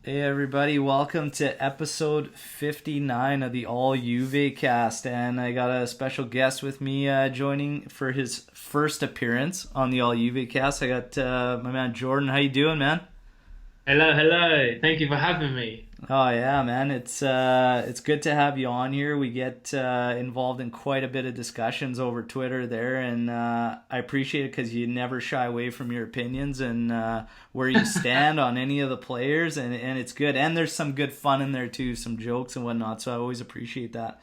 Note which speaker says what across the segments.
Speaker 1: Hey everybody, welcome to episode 59 of the All JuveCast, and I got a special guest with me joining for his first appearance on the All JuveCast. I got my man Jordan. How you doing, man?
Speaker 2: Hello. Thank you for having me.
Speaker 1: Oh yeah, man. It's good to have you on here. We get involved in quite a bit of discussions over Twitter there, and I appreciate it because you never shy away from your opinions and where you stand on any of the players, and it's good. And there's some good fun in there too, some jokes and whatnot. So I always appreciate that.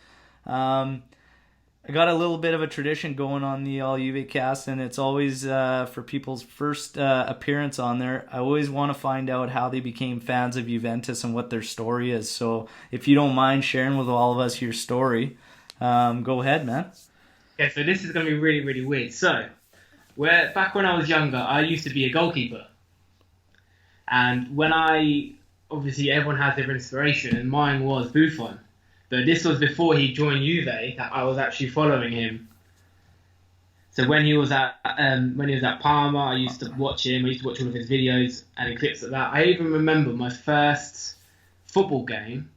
Speaker 1: I got a little bit of a tradition going on the All Juve cast, and it's always for people's first appearance on there. I always want to find out how they became fans of Juventus and what their story is. So if you don't mind sharing with all of us your story, go ahead, man.
Speaker 2: Okay, so this is going to be really, really weird. So, back when I was younger, I used to be a goalkeeper. And obviously everyone has their inspiration, and mine was Buffon. But this was before he joined Juve that I was actually following him. So when he was at Parma, I used to watch him. I used to watch all of his videos and clips of that. I even remember my first football game.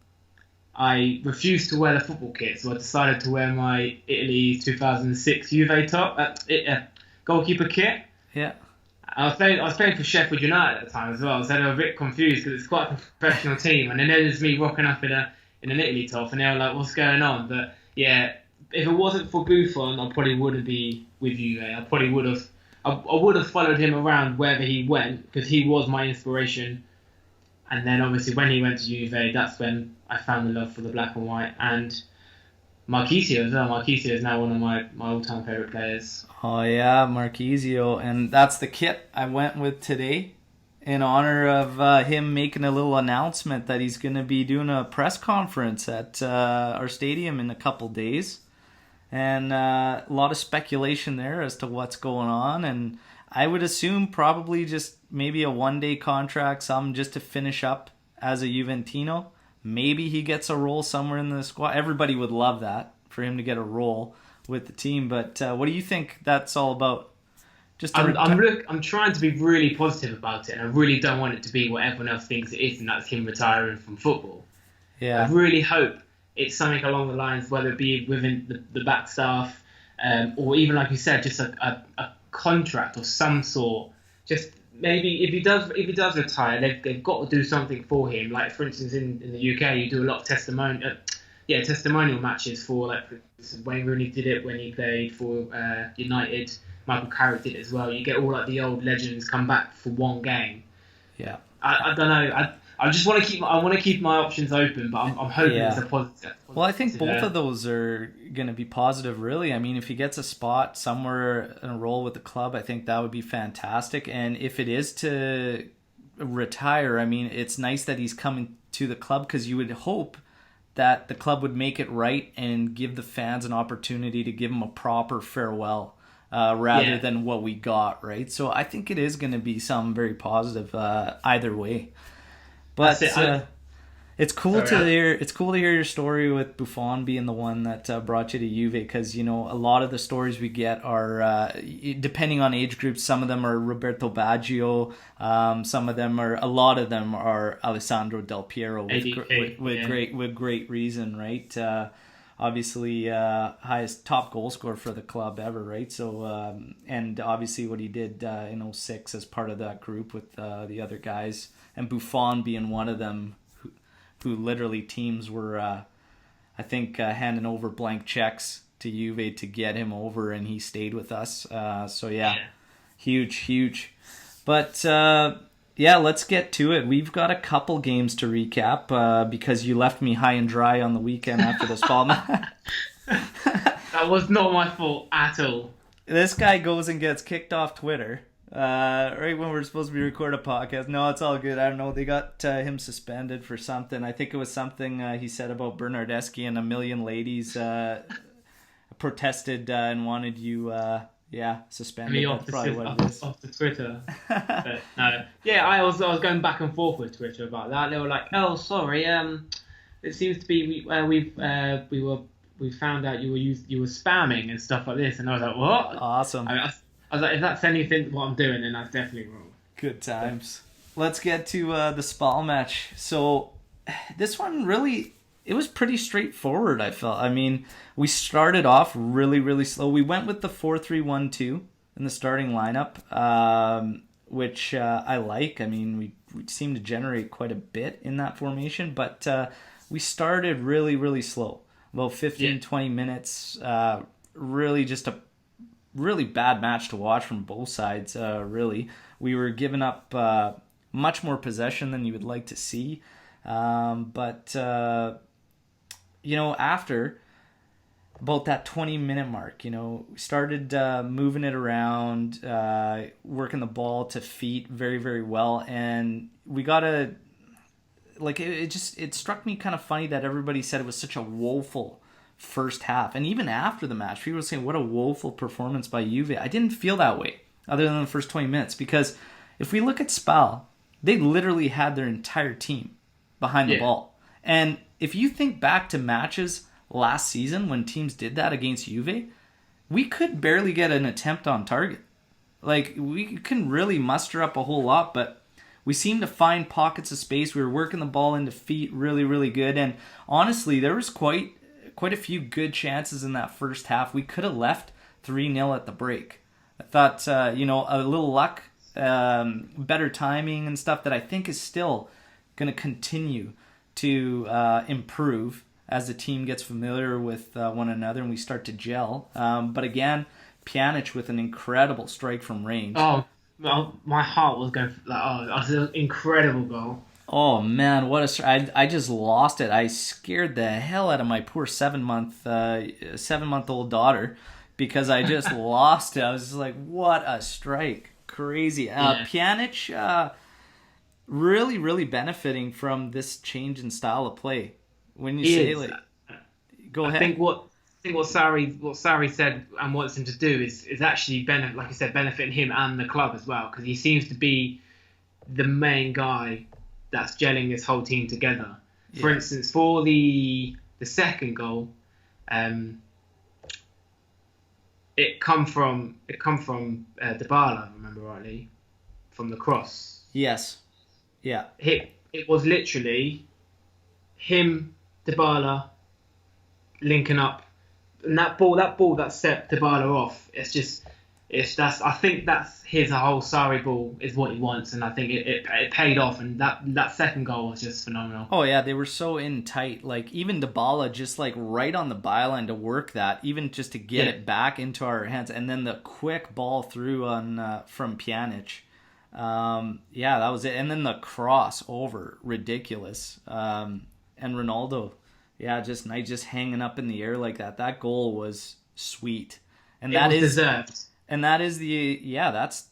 Speaker 2: I refused to wear the football kit, so I decided to wear my Italy 2006 Juve goalkeeper kit.
Speaker 1: Yeah.
Speaker 2: I was playing for Sheffield United at the time as well, so they were a bit confused because it's quite a professional team, and then there's me rocking up in an Italy top, and they were like, "What's going on?" But yeah, if it wasn't for Buffon, I probably wouldn't be with Juve. I probably would have. I would have followed him around wherever he went because he was my inspiration. And then obviously when he went to Juve, that's when I found the love for the black and white and Marchisio as well. Marchisio is now one of my all-time favorite players.
Speaker 1: Oh yeah, Marchisio, and that's the kit I went with today in honor of him making a little announcement that he's going to be doing a press conference at our stadium in a couple days. And a lot of speculation there as to what's going on. And I would assume probably just maybe a one-day contract, some just to finish up as a Juventino. Maybe he gets a role somewhere in the squad. Everybody would love that, for him to get a role with the team. But what do you think that's all about?
Speaker 2: I'm trying to be really positive about it, and I really don't want it to be what everyone else thinks it is, and that's him retiring from football.
Speaker 1: Yeah.
Speaker 2: I really hope it's something along the lines, whether it be within the back staff, or even like you said, just a contract or some sort. Just maybe if he does retire, they've got to do something for him. Like for instance, in the UK, you do a lot of testimonial matches for, like, for instance, Wayne Rooney did it when he played for United. Michael Carrick did it as well. You get all like the old legends come back for one game.
Speaker 1: Yeah.
Speaker 2: I don't know. I just want to keep my options open, but I'm hoping it's a positive.
Speaker 1: Well, I think both of those are going to be positive, really. I mean, if he gets a spot somewhere in a role with the club, I think that would be fantastic. And if it is to retire, I mean, it's nice that he's coming to the club, because you would hope that the club would make it right and give the fans an opportunity to give him a proper farewell. Rather than what we got, right? So I think it is going to be something very positive either way. But it's cool to hear. It's cool to hear your story with Buffon being the one that brought you to Juve, because a lot of the stories we get are depending on age groups. Some of them are Roberto Baggio. A lot of them are Alessandro Del Piero with great reason, right? Obviously, highest top goal scorer for the club ever, right? So, and obviously what he did in 06 as part of that group with the other guys, and Buffon being one of them, who literally teams were, I think, handing over blank checks to Juve to get him over, and he stayed with us. So yeah, huge. But yeah, let's get to it. We've got a couple games to recap because you left me high and dry on the weekend after this fall.
Speaker 2: That was not my fault at all.
Speaker 1: This guy goes and gets kicked off Twitter right when we're supposed to be recording a podcast. No, it's all good. I don't know. They got him suspended for something. I think it was something he said about Bernardeschi, and a million ladies protested and wanted you... suspended.
Speaker 2: Me off the Twitter. But, no. Yeah, I was going back and forth with Twitter about that. They were like, "Oh, sorry. It seems to be we found out you were spamming and stuff like this." And I was like, "What?"
Speaker 1: Awesome.
Speaker 2: I was like, "If that's anything what I'm doing, then that's definitely wrong."
Speaker 1: Good times. let's get to the Spal match. So this one really, it was pretty straightforward. I felt. I mean, we started off really, really slow. We went with the 4-3-1-2 in the starting lineup, which I like. I mean, we seem to generate quite a bit in that formation, but we started really, really slow. About 15, 20 minutes. Really just a really bad match to watch from both sides, really. We were giving up much more possession than you would like to see. But after about that 20-minute mark, we started moving it around, working the ball to feet very, very well. And we got to, like, it struck me kind of funny that everybody said it was such a woeful first half. And even after the match, people were saying, what a woeful performance by Juve. I didn't feel that way, other than the first 20 minutes. Because if we look at Spal, they literally had their entire team behind the ball. And if you think back to matches last season when teams did that against Juve, we could barely get an attempt on target. Like, we couldn't really muster up a whole lot, but we seemed to find pockets of space. We were working the ball into feet really, really good. And honestly, there was quite a few good chances in that first half. We could have left 3-0 at the break. I thought, a little luck, better timing and stuff that I think is still going to continue to improve as the team gets familiar with one another and we start to gel. But again, Pjanic with an incredible strike from range.
Speaker 2: Oh, well, my heart was going for that. Oh, that was an incredible goal.
Speaker 1: Oh man, what a strike. I just lost it. I scared the hell out of my poor 7-month-old daughter because I just lost it. I was just like, what a strike. Crazy. Pjanic really, really benefiting from this change in style of play. When you say, like, go ahead.
Speaker 2: I think what Sarri said and wants him to do is actually like you said, benefiting him and the club as well, because he seems to be the main guy that's gelling this whole team together. Yeah. For instance, for the second goal, it come from Dybala, if I remember rightly, from the cross.
Speaker 1: Yes. Yeah.
Speaker 2: It was literally him, Dybala, linking up, and that ball that set Dybala off. I think that's his whole Sarri ball is what he wants, and I think it paid off. And that second goal was just phenomenal.
Speaker 1: Oh yeah, they were so in tight. Like even Dybala just like right on the byline to work that, even just to get it back into our hands, and then the quick ball through on from Pjanic. That was it. And then the cross over, ridiculous. And Ronaldo, just hanging up in the air like that. That goal was sweet, and that is
Speaker 2: deserved.
Speaker 1: And that is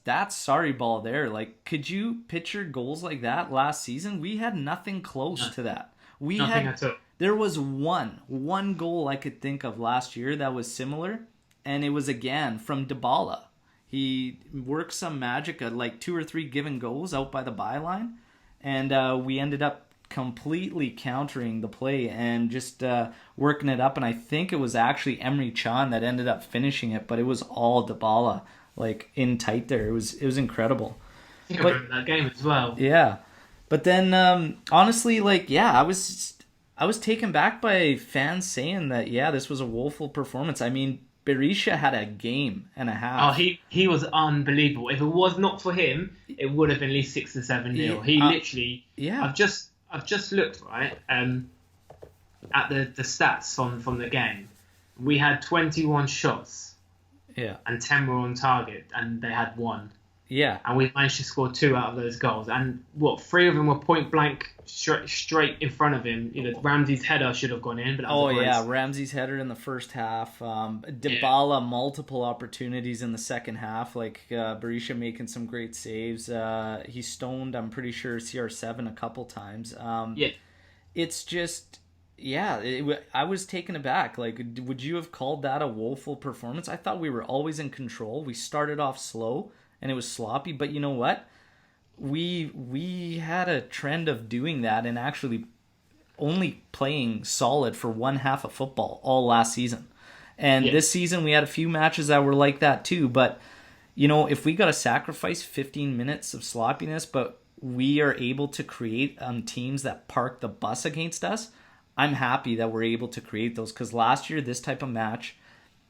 Speaker 1: that's sorry ball there. Like, could you picture goals like that last season? We had nothing close to that.
Speaker 2: Nothing at all.
Speaker 1: There was one goal I could think of last year that was similar, and it was again from Dybala. He worked some magic, like 2 or 3 given goals out by the byline, and we ended up completely countering the play and just working it up. And I think it was actually Emre Can that ended up finishing it, but it was all Dybala, like in tight there. It was incredible.
Speaker 2: I think I remember that game as well.
Speaker 1: Yeah, but then honestly, I was taken back by fans saying that this was a woeful performance. I mean, Berisha had a game and a half.
Speaker 2: Oh, he was unbelievable. If it was not for him, it would have been at least 6 or 7-0. He literally. Yeah. I've just looked right at the stats from the game. We had 21 shots.
Speaker 1: Yeah.
Speaker 2: And 10 were on target, and they had 1.
Speaker 1: Yeah.
Speaker 2: And we managed to score 2 out of those goals. And 3 of them were point blank straight in front of him. Ramsey's header should have gone in. But
Speaker 1: Ramsey's header in the first half. Dybala, multiple opportunities in the second half. Like Berisha making some great saves. He stoned, I'm pretty sure, CR7 a couple times. It's just... I was taken aback. Like, would you have called that a woeful performance? I thought we were always in control. We started off slow, and it was sloppy. But you know what? We had a trend of doing that and actually only playing solid for one half of football all last season. And this season we had a few matches that were like that too. But, if we got to sacrifice 15 minutes of sloppiness, but we are able to create teams that park the bus against us, I'm happy that we're able to create those, because last year, this type of match,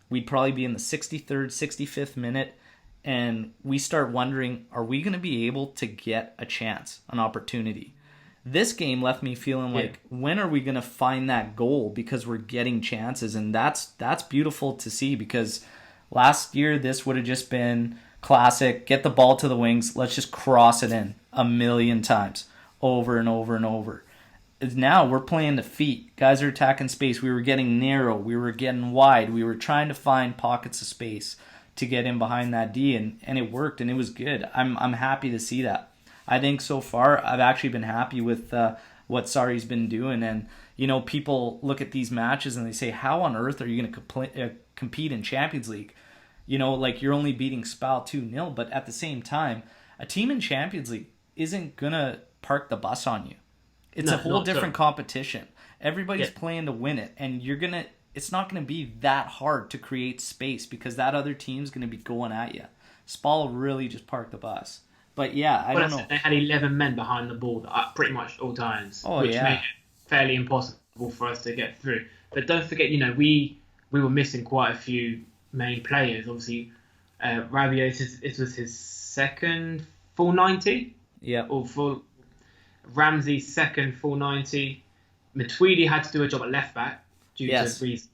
Speaker 1: we'd probably be in the 63rd, 65th minute, and we start wondering, are we going to be able to get a chance, an opportunity? This game left me feeling like, when are we going to find that goal? Because we're getting chances, and that's beautiful to see, because last year this would have just been classic, get the ball to the wings, let's just cross it in a million times, over and over and over. Now we're playing the feet. Guys are attacking space. We were getting narrow. We were getting wide. We were trying to find pockets of space to get in behind that D, and it worked, and it was good. I'm happy to see that. I think so far I've actually been happy with what Sarri's been doing. And, people look at these matches and they say, how on earth are you going to compete in Champions League? Like you're only beating Spal 2-0, but at the same time, a team in Champions League isn't going to park the bus on you. It's a whole different competition. Everybody's playing to win it, and it's not going to be that hard to create space, because that other team's going to be going at you. Spal really just parked the bus. But yeah, I don't know.
Speaker 2: They had 11 men behind the ball at pretty much all times, which made it fairly impossible for us to get through. But don't forget, we were missing quite a few main players. Obviously, Rabiot, it was his second full 90.
Speaker 1: Yeah.
Speaker 2: Or full. Ramsey's second full 90. Matuidi had to do a job at left back due to reasons.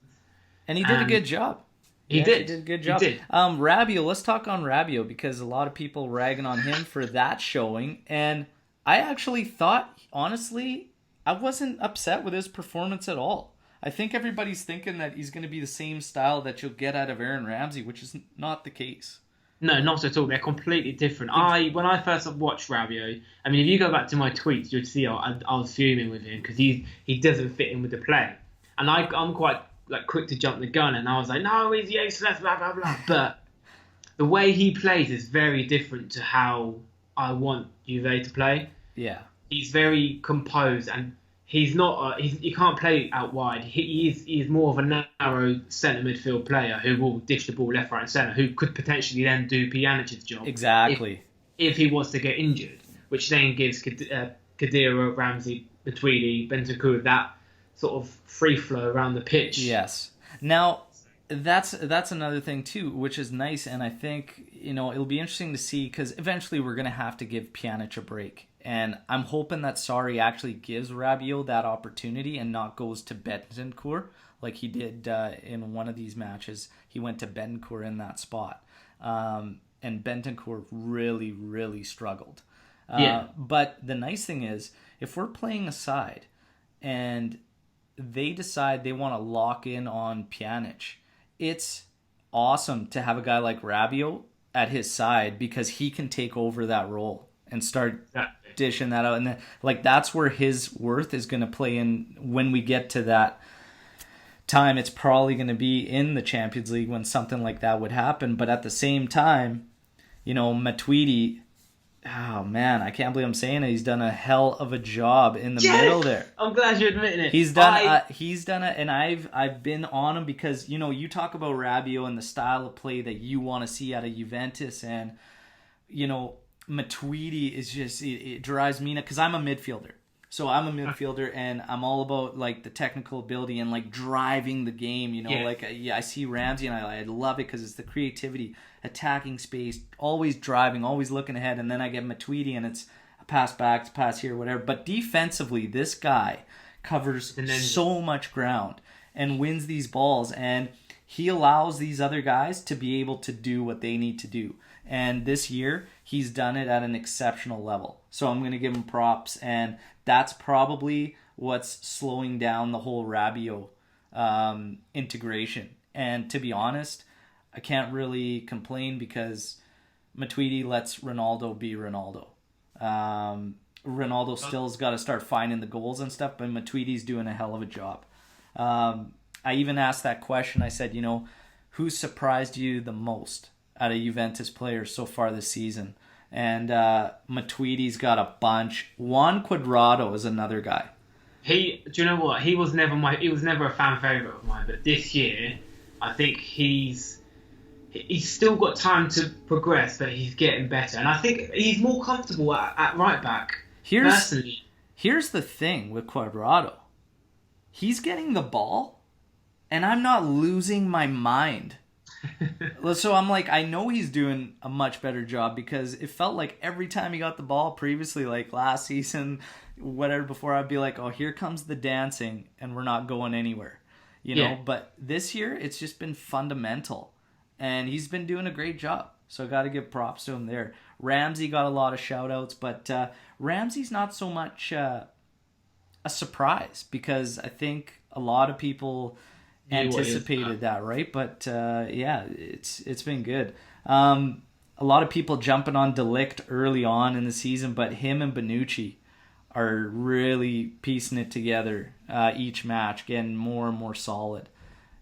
Speaker 1: And he did a good job.
Speaker 2: He did
Speaker 1: a good job.
Speaker 2: He did.
Speaker 1: Rabiot, let's talk on Rabiot, because a lot of people ragging on him for that showing. And I actually thought, honestly, I wasn't upset with his performance at all. I think everybody's thinking that he's going to be the same style that you'll get out of Aaron Ramsey, which is not the case.
Speaker 2: No, not at all. They're completely different. When I first watched Rabiot, I mean, if you go back to my tweets, you'd see I was fuming with him, because he doesn't fit in with the play. And I'm quite quick to jump the gun, and I was like, no, he's useless, blah, blah, blah. But the way he plays is very different to how I want Juve to play.
Speaker 1: Yeah.
Speaker 2: He's very composed, and he's not. He can't play out wide. He is more of a narrow centre midfield player who will dish the ball left, right, and centre, who could potentially then do Pjanic's job.
Speaker 1: Exactly.
Speaker 2: If he was to get injured, which then gives Khedira, Ramsey, Matuidi, Bentancur that sort of free flow around the pitch.
Speaker 1: Yes. Now, that's another thing too, which is nice, and I think it'll be interesting to see, because eventually we're going to have to give Pjanic a break. And I'm hoping that Sarri actually gives Rabiot that opportunity and not goes to Bentancur like he did in one of these matches. He went to Bentancur in that spot. And Bentancur really, really struggled. But the nice thing is, if we're playing a side and they decide they want to lock in on Pjanic, it's awesome to have a guy like Rabiot at his side, because he can take over that role and start dishing that out. And then, that's where his worth is going to play in when we get to that time. It's probably going to be in the Champions League when something like that would happen. But at the same time, Matuidi, oh man, I can't believe I'm saying it. He's done a hell of a job in the middle there.
Speaker 2: I'm glad you're admitting it.
Speaker 1: He's done it, and I've been on him, because you talk about Rabiot and the style of play that you want to see out of Juventus, and Matuidi is just, it drives me nuts, because I'm a midfielder. So I'm a midfielder, and I'm all about the technical ability and driving the game. I see Ramsey, and I love it, because it's the creativity, attacking space, always driving, always looking ahead. And then I get Matuidi, and it's a pass back, it's a pass here, whatever. But defensively, this guy covers so much ground and wins these balls, and he allows these other guys to be able to do what they need to do. And this year, he's done it at an exceptional level. So I'm going to give him props. And that's probably what's slowing down the whole Rabiot integration. And to be honest, I can't really complain, because Matuidi lets Ronaldo be Ronaldo. Ronaldo still's got to start finding the goals and stuff, but Matuidi's doing a hell of a job. I even asked that question. I said, who surprised you the most out of Juventus players so far this season? And Matuidi's got a bunch. Juan Cuadrado is another guy.
Speaker 2: Do you know what? He was never a fan favourite of mine, but this year, I think he's he's still got time to progress, but he's getting better. And I think he's more comfortable at right back,
Speaker 1: Here's
Speaker 2: personally.
Speaker 1: here's the thing with Cuadrado. He's getting the ball, and I'm not losing my mind. So I'm like, I know he's doing a much better job because it felt like every time he got the ball previously, like last season, whatever before, I'd be like, oh, here comes the dancing, and we're not going anywhere, you know.
Speaker 2: Yeah.
Speaker 1: But this year, it's just been fundamental, and he's been doing a great job. So I got to give props to him there. Ramsey got a lot of shout outs, but Ramsey's not so much a surprise because I think a lot of people anticipated that, right? But yeah, it's been good. A lot of people jumping on Delict early on in the season, but him and Bonucci are really piecing it together each match, getting more and more solid.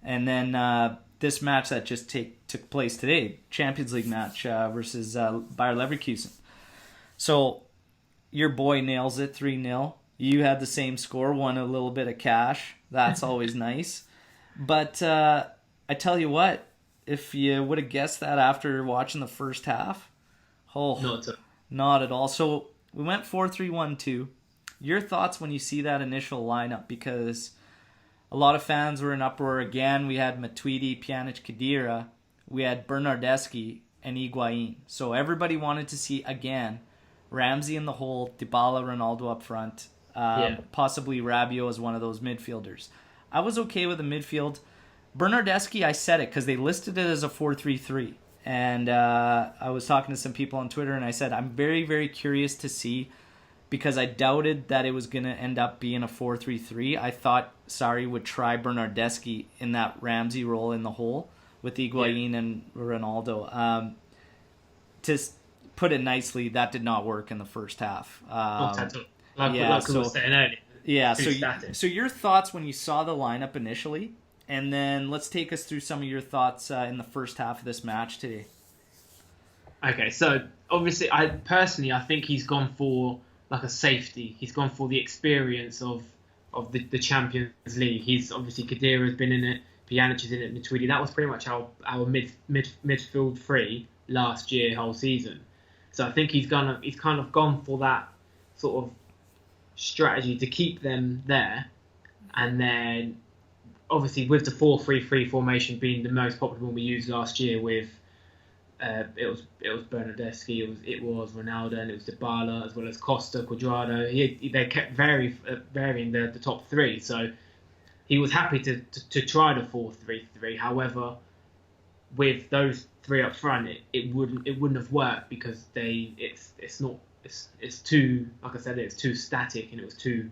Speaker 1: And then this match that just took place today, Champions League match versus Bayer Leverkusen. So your boy nails it 3-0. You had the same score, won a little bit of cash. That's always nice. But I tell you what, if you would have guessed that after watching the first half, not at all. So we went 4-3-1-2. Your thoughts when you see that initial lineup? Because a lot of fans were in uproar again. We had Matuidi, Pjanic, Khedira. We had Bernardeschi and Higuain. So everybody wanted to see, again, Ramsey in the hole, Dybala, Ronaldo up front, possibly Rabiot as one of those midfielders. I was okay with the midfield. Bernardeschi, I said it because they listed it as a 4-3-3. And I was talking to some people on Twitter, and I said, I'm very, very curious to see, because I doubted that it was going to end up being a 4-3-3. I thought Sarri would try Bernardeschi in that Ramsey role in the hole with Higuain and Ronaldo. To put it nicely, that did not work in the first half.
Speaker 2: Like we were saying earlier.
Speaker 1: Yeah, so your thoughts when you saw the lineup initially, and then let's take us through some of your thoughts in the first half of this match today.
Speaker 2: Okay, so obviously, I think he's gone for like a safety. He's gone for the experience of the Champions League. He's obviously Khedira has been in it, Pjanic is in it, Matuidi. That was pretty much our midfield three last year, whole season. So I think he's kind of gone for that sort of strategy to keep them there, and then obviously with the 4-3-3 formation being the most popular one we used last year, with it was Bernardeschi, it was Ronaldo, and it was Dybala, as well as Costa, Cuadrado. They kept varying the top three, so he was happy to try the 4-3-3. However, with those three up front, it wouldn't have worked because it's too, like I said, it's too static and it was too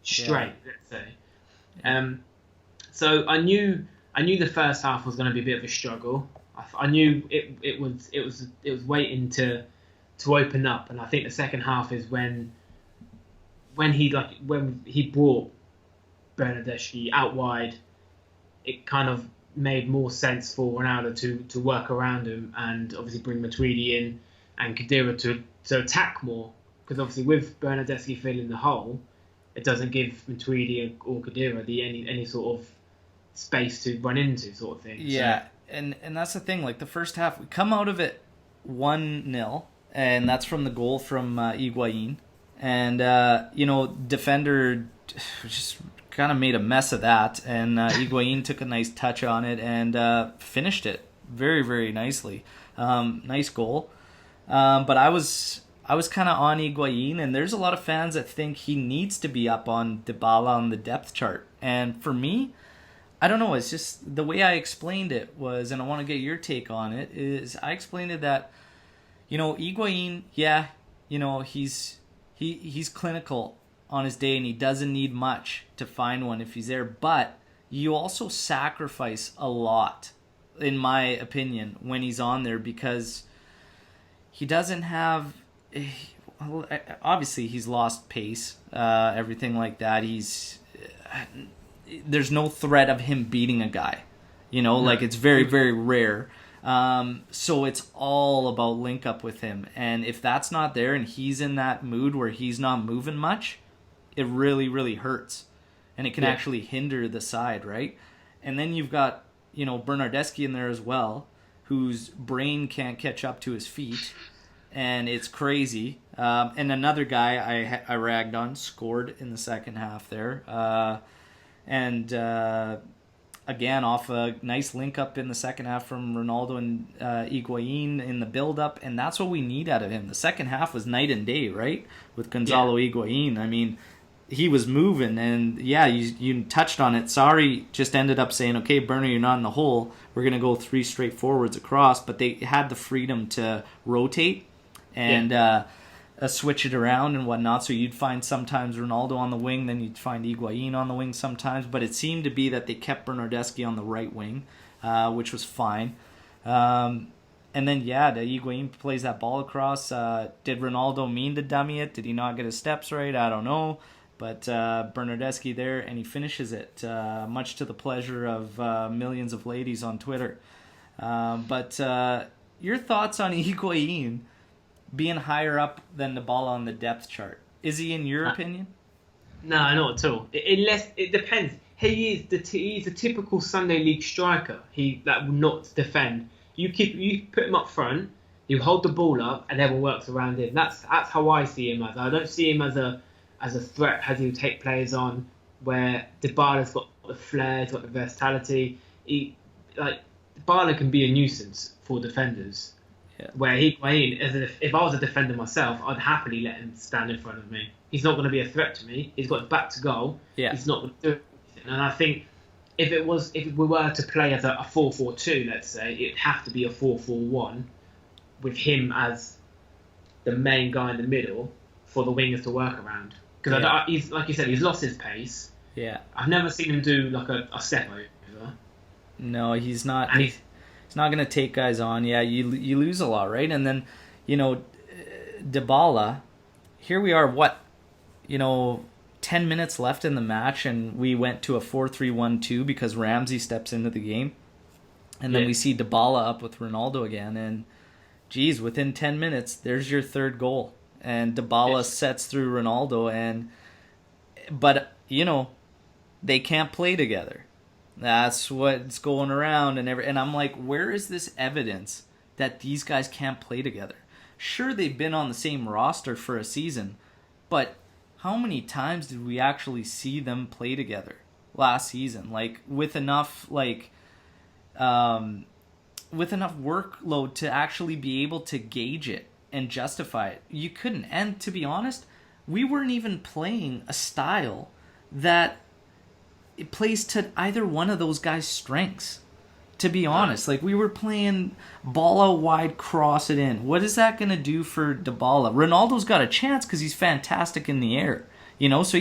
Speaker 2: straight, let's say. So I knew the first half was going to be a bit of a struggle. I knew it was waiting to open up, and I think the second half is when he brought Bernardeschi out wide, it kind of made more sense for Ronaldo to work around him and obviously bring Matuidi in and Khedira to attack more, because obviously with Bernardeschi filling the hole, it doesn't give Matuidi or Khedira any sort of space to run into, sort of thing.
Speaker 1: Yeah, so, and that's the thing. Like the first half, we come out of it 1-0, and that's from the goal from Higuain, and defender just kind of made a mess of that, and Higuain took a nice touch on it and finished it very, very nicely. Nice goal. But I was kind of on Higuain, and there's a lot of fans that think he needs to be up on Dybala on the depth chart. And for me, I don't know, it's just the way I explained it was, and I want to get your take on it, is I explained it that, Higuain, he's clinical on his day and he doesn't need much to find one if he's there, but you also sacrifice a lot, in my opinion, when he's on there, because he doesn't have, obviously he's lost pace, everything like that. There's no threat of him beating a guy, like it's very, very rare. So it's all about link up with him. And if that's not there and he's in that mood where he's not moving much, it really, really hurts. And it can actually hinder the side, right? And then you've got, Bernardeschi in there as well, whose brain can't catch up to his feet, and it's crazy. And another guy I ragged on scored in the second half there. Again, off a nice link up in the second half from Ronaldo and Higuain in the build up, and that's what we need out of him. The second half was night and day, right? With Gonzalo Higuain. I mean, he was moving, and yeah, you touched on it. Sarri just ended up saying, okay, Berner, you're not in the hole. We're going to go 3 straight forwards across, but they had the freedom to rotate and switch it around and whatnot. So you'd find sometimes Ronaldo on the wing, then you'd find Higuain on the wing sometimes. But it seemed to be that they kept Bernardeschi on the right wing, which was fine. And then, the Higuain plays that ball across. Did Ronaldo mean to dummy it? Did he not get his steps right? I don't know. But Bernardeschi there, and he finishes it, much to the pleasure of millions of ladies on Twitter. But your thoughts on Higuain being higher up than Dybala on the depth chart? Is he, in your opinion?
Speaker 2: No, not at all. It depends. He's a typical Sunday League striker. That will not defend. You put him up front, you hold the ball up, and everyone works around him. That's how I see him as. I don't see him as a threat, as he'll take players on, where Dybala's got the flair, he's got the versatility. Dybala can be a nuisance for defenders. Yeah. Where Higuain, if I was a defender myself, I'd happily let him stand in front of me. He's not going to be a threat to me. He's got his back to goal. Yeah. He's not going to do anything. And I think if we were to play as a 4-4-2, let's say, it'd have to be a 4-4-1 with him as the main guy in the middle for the wingers to work around. Because he's, like you said, he's lost his pace. Yeah. I've never seen him do like a step over.
Speaker 1: No, he's not. He's not going to take guys on. Yeah, you lose a lot, right? And then, Dybala, here we are, 10 minutes left in the match, and we went to a 4-3-1-2 because Ramsey steps into the game. And then we see Dybala up with Ronaldo again. And, geez, within 10 minutes, there's your third goal. And Dybala sets through Ronaldo. But they can't play together. That's what's going around, and I'm like, where is this evidence that these guys can't play together? Sure, they've been on the same roster for a season, but how many times did we actually see them play together last season? Like with enough workload to actually be able to gauge it and justify it. You couldn't, and to be honest, we weren't even playing a style that it plays to either one of those guys' strengths, to be honest. Like, we were playing ball out wide, cross it in. What is that going to do for Dybala? Ronaldo's got a chance because he's fantastic in the air, so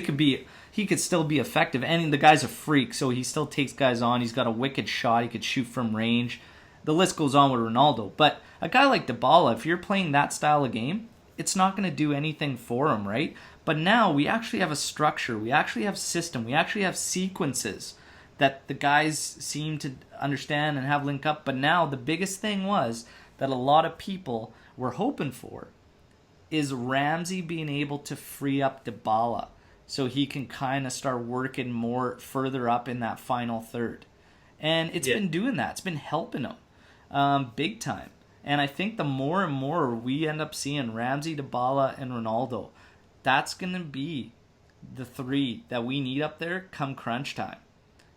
Speaker 1: he could still be effective. And the guy's a freak, so he still takes guys on. He's got a wicked shot. He could shoot from range. The list goes on with Ronaldo. But a guy like Dybala, if you're playing that style of game, it's not going to do anything for him, right? But now we actually have a structure. We actually have system. We actually have sequences that the guys seem to understand and have link up. But now the biggest thing was that a lot of people were hoping for is Ramsey being able to free up Dybala so he can kind of start working more further up in that final third. And it's been doing that. It's been helping him big time. And I think the more and more we end up seeing Ramsey, Dybala, and Ronaldo, that's going to be the three that we need up there come crunch time.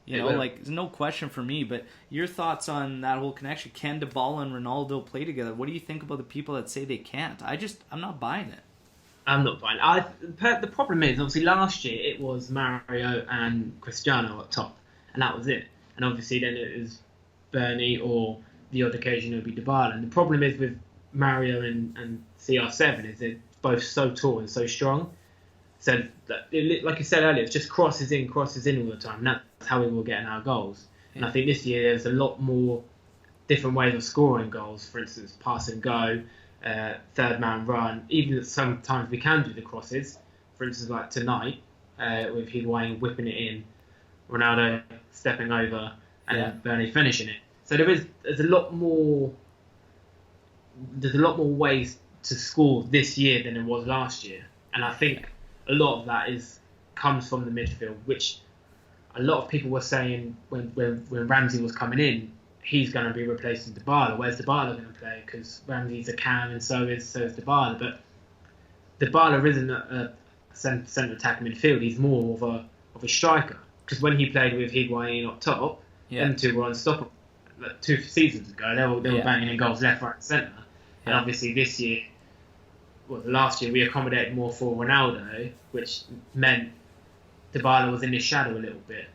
Speaker 1: There's no question for me, but your thoughts on that whole connection. Can Dybala and Ronaldo play together? What do you think about the people that say they can't? I'm not buying it.
Speaker 2: I'm not buying it. The problem is, obviously, last year it was Mario and Cristiano up top, and that was it. And obviously then it was Bernie, or the odd occasion it would be Dybala. And the problem is with Mario and CR7 is they're both so tall and so strong. So, like you said earlier, it's just crosses in all the time. And that's how we were getting our goals. Yeah. And I think this year there's a lot more different ways of scoring goals. For instance, pass and go, third man run. Even sometimes we can do the crosses. For instance, like tonight, with Higuain whipping it in, Ronaldo stepping over, and Bernie finishing it. So there's a lot more. There's a lot more ways to score this year than it was last year, and I think a lot of that comes from the midfield, which a lot of people were saying when Ramsey was coming in, he's going to be replacing Dybala. Where's Dybala going to play? Because Ramsey's a cam and so is Dybala. But Dybala isn't a centre attack midfield. He's more of a striker. Because when he played with Higuain up top, them two were unstoppable. 2 seasons ago, they were banging in goals left, right, and centre. And obviously this year, last year we accommodated more for Ronaldo, which meant Dybala was in his shadow a little bit.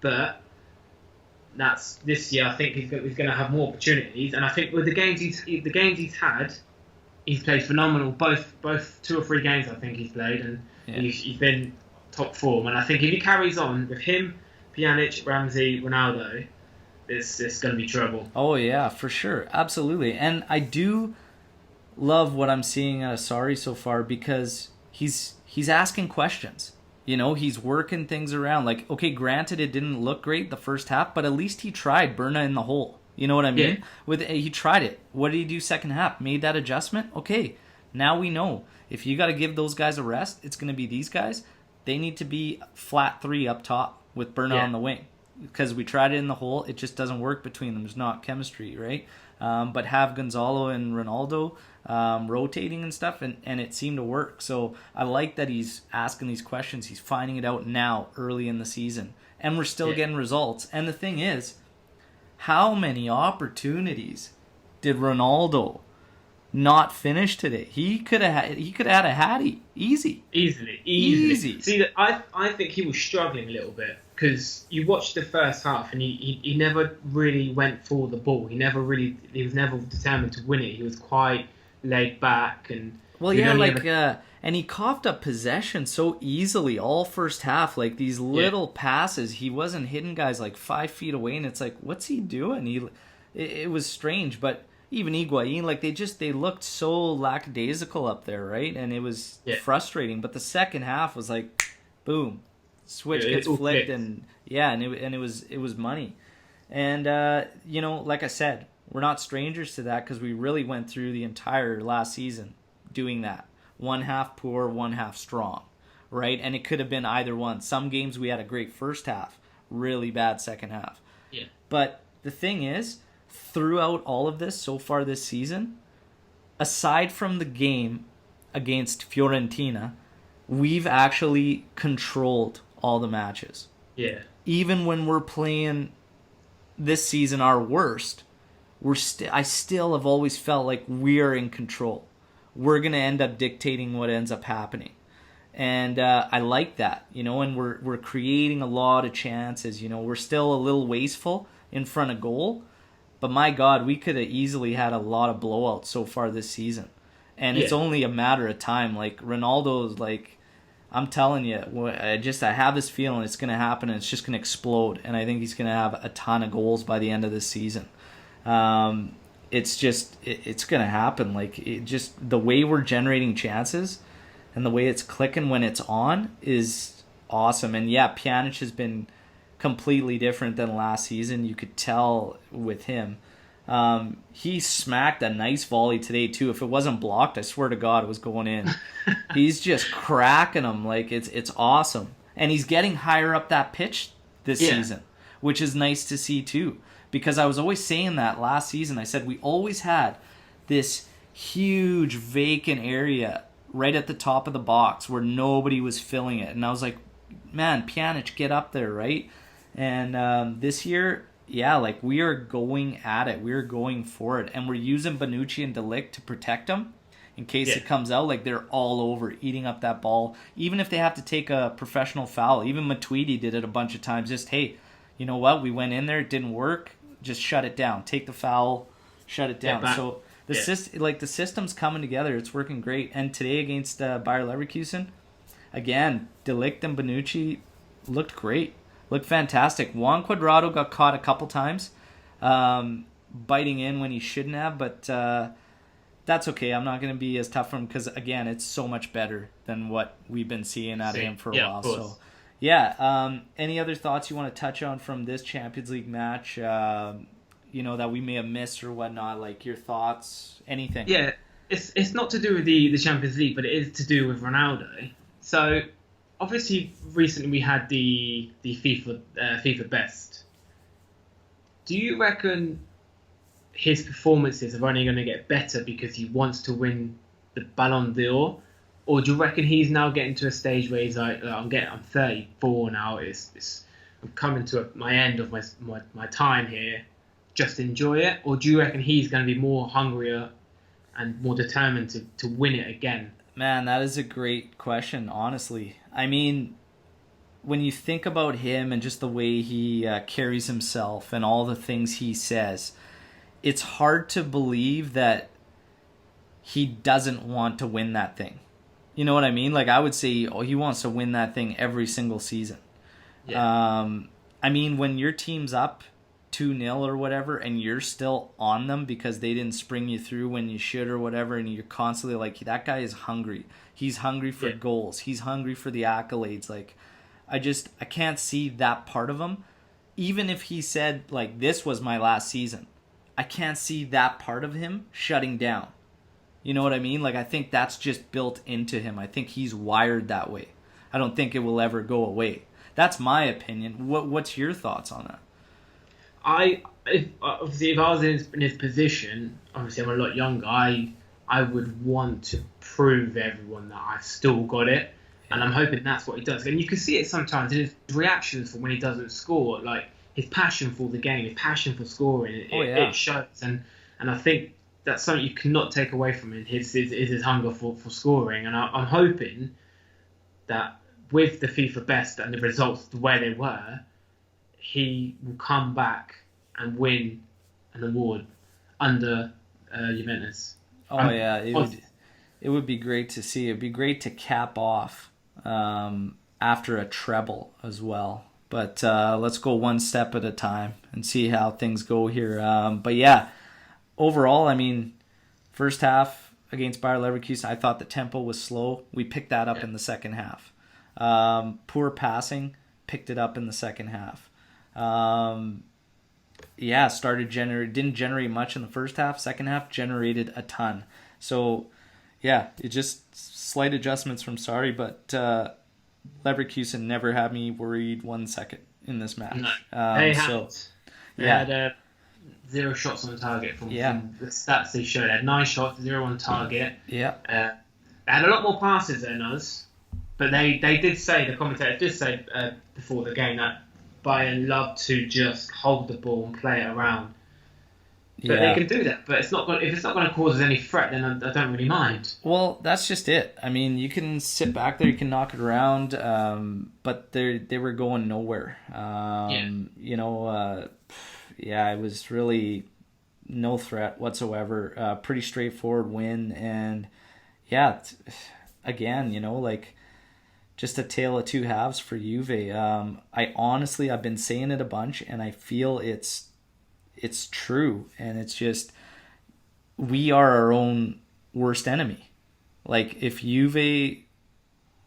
Speaker 2: But this year. I think he's going to have more opportunities, and I think with the games he's had, he's played phenomenal. Both 2 or 3 games I think he's played, and he's been top form. And I think if he carries on with him, Pjanic, Ramsey, Ronaldo, it's going to be trouble.
Speaker 1: Oh yeah, for sure, absolutely. And I do love what I'm seeing out of Sarri so far, because he's asking questions. You know, he's working things around. Like, okay, granted, it didn't look great the first half, but at least he tried Berna in the hole. You know what I mean?
Speaker 2: Yeah.
Speaker 1: He tried it. What did he do second half? Made that adjustment? Okay, now we know. If you got to give those guys a rest, it's going to be these guys. They need to be flat 3 up top with Berna on the wing. Because we tried it in the hole, it just doesn't work between them. There's not chemistry, right? But have Gonzalo and Ronaldo rotating and stuff, and it seemed to work. So I like that he's asking these questions. He's finding it out now, early in the season. And we're still getting results. And the thing is, how many opportunities did Ronaldo not finish today? He could have had a hattie. Easily.
Speaker 2: See, I think he was struggling a little bit, because you watched the first half and he never really went for the ball. He was never determined to win it. He was quite laid back and
Speaker 1: and he coughed up possession so easily all first half. Like these little passes, he wasn't hitting guys like 5 feet away, and it's like, what's he doing? It was strange, but even Higuain, like they looked so lackadaisical up there, right? And it was frustrating. But the second half was like, boom, switch gets flipped, and it was money. And like I said, we're not strangers to that, because we really went through the entire last season doing that. 1 half poor, 1 half strong, right? And it could have been either one. Some games we had a great first half, really bad second half.
Speaker 2: Yeah.
Speaker 1: But the thing is, throughout all of this so far this season, aside from the game against Fiorentina, we've actually controlled all the matches.
Speaker 2: Yeah.
Speaker 1: Even when we're playing this season our worst, I still have always felt like we're in control. We're going to end up dictating what ends up happening. And I like that, and we're creating a lot of chances. We're still a little wasteful in front of goal, but my God, we could have easily had a lot of blowouts so far this season. And it's only a matter of time. Like, Ronaldo's like, I'm telling you, I have this feeling it's going to happen, and it's just going to explode. And I think he's going to have a ton of goals by the end of this season. It's going to happen. Like, the way we're generating chances and the way it's clicking when it's on is awesome. And Pjanic has been completely different than last season. You could tell with him. He smacked a nice volley today too. If it wasn't blocked, I swear to God it was going in. He's just cracking them. Like, it's awesome. And he's getting higher up that pitch this season, which is nice to see too. Because I was always saying that last season. I said we always had this huge vacant area right at the top of the box where nobody was filling it. And I was like, man, Pjanic, get up there, right? And this year, we are going at it. We're going for it. And we're using Bonucci and De Ligt to protect them in case it comes out. Like, they're all over, eating up that ball. Even if they have to take a professional foul. Even Matuidi did it a bunch of times. Just, hey, you know what? We went in there. It didn't work. Just shut it down. Take the foul. Shut it down. So the system's coming together. It's working great. And today against Bayer Leverkusen, again, De Ligt and Bonucci looked great. Looked fantastic. Juan Cuadrado got caught a couple times, biting in when he shouldn't have, but that's okay. I'm not going to be as tough on him because, again, it's so much better than what we've been seeing out of him for a while. So, any other thoughts you want to touch on from this Champions League match, that we may have missed or whatnot, like your thoughts, anything?
Speaker 2: Yeah, it's not to do with the Champions League, but it is to do with Ronaldo. So, obviously, recently we had the FIFA Best. Do you reckon his performances are only going to get better because he wants to win the Ballon d'Or? Or do you reckon he's now getting to a stage where he's like, I'm 34 now. I'm coming to my end of my time here. Just enjoy it. Or do you reckon he's going to be more hungrier and more determined to win it again?
Speaker 1: Man, that is a great question, honestly. I mean, when you think about him and just the way he carries himself and all the things he says, it's hard to believe that he doesn't want to win that thing. You know what I mean? Like, I would say, he wants to win that thing every single season.
Speaker 2: Yeah.
Speaker 1: I mean, when your team's up 2-0 or whatever, and you're still on them because they didn't spring you through when you should or whatever, and you're constantly like, that guy is hungry. He's hungry for goals. He's hungry for the accolades. Like, I can't see that part of him. Even if he said, like, this was my last season, I can't see that part of him shutting down. You know what I mean? Like, I think that's just built into him. I think he's wired that way. I don't think it will ever go away. That's my opinion. What's your thoughts on that?
Speaker 2: If I was in his position, obviously I'm a lot younger. I would want to prove everyone that I've still got it, and I'm hoping that's what he does. And you can see it sometimes in his reactions for when he doesn't score, like his passion for the game, his passion for scoring. It shows, and I think that's something you cannot take away from him. His hunger for scoring, and I'm hoping that with the FIFA Best and the results the way they were, he will come back and win an award under Juventus.
Speaker 1: Oh yeah, it would be great to see. It'd be great to cap off after a treble as well. But let's go one step at a time and see how things go here. But yeah, overall, I mean, first half against Bayer Leverkusen, I thought the tempo was slow. We picked that up in the second half. Poor passing, picked it up in the second half. Didn't generate much in the first half. Second half generated a ton. So yeah, it just slight adjustments from Sarri, but Leverkusen never had me worried 1 second in this match.
Speaker 2: No, they had 0 shots on target from the stats they showed. They had 9 shots, 0 on target.
Speaker 1: Yeah.
Speaker 2: They had a lot more passes than us, but they did say, the commentator did say before the game that Bayern love to just hold the ball and play it around. But they can do that. But if it's not going to cause us any threat, then I don't really mind.
Speaker 1: Well, that's just it. I mean, you can sit back there, you can knock it around, but they were going nowhere. It was really no threat whatsoever. Pretty straightforward win, and just a tale of two halves for Juve. I've been saying it a bunch, and I feel it's true, and it's just, we are our own worst enemy. Like, if Juve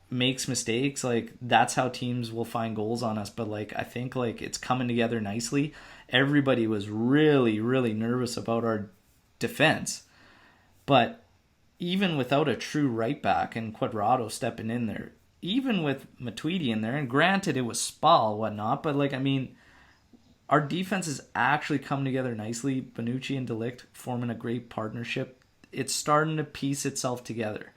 Speaker 1: makes mistakes, like, that's how teams will find goals on us. But like, I think like it's coming together nicely. Everybody was really, really nervous about our defense, but even without a true right back and Quadrado stepping in there, even with Matuidi in there, and granted it was Spal and whatnot, but like, I mean, our defense has actually come together nicely. Bonucci and De Ligt forming a great partnership. It's starting to piece itself together.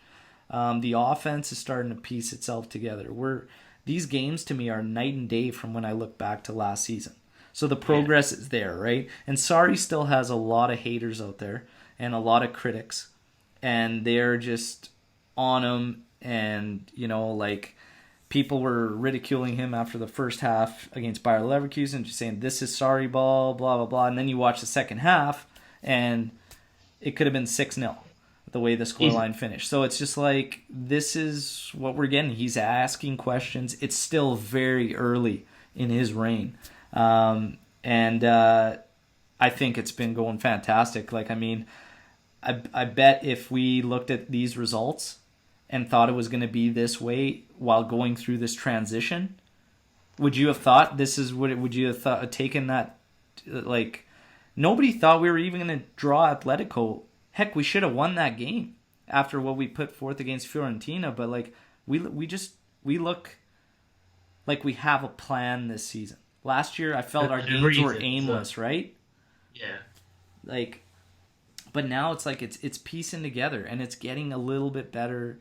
Speaker 1: The offense is starting to piece itself together. These games to me are night and day from when I look back to last season. So the progress is there, right? And Sarri still has a lot of haters out there and a lot of critics, and they're just on him. And people were ridiculing him after the first half against Bayer Leverkusen, just saying this is Sarri ball, blah blah blah. And then you watch the second half, and it could have been 6-0 the way the scoreline finished. So it's just like, this is what we're getting. He's asking questions. It's still very early in his reign, and I think it's been going fantastic. Like, I mean, I bet if we looked at these results and thought it was going to be this way while going through this transition, would you have thought this is what it, would you have taken that? Like, nobody thought we were even going to draw Atletico. Heck, we should have won that game after what we put forth against Fiorentina. But like, we look like we have a plan this season. Last year, I felt our games were aimless, right?
Speaker 2: Yeah.
Speaker 1: Like, But now it's like it's piecing together, and it's getting a little bit better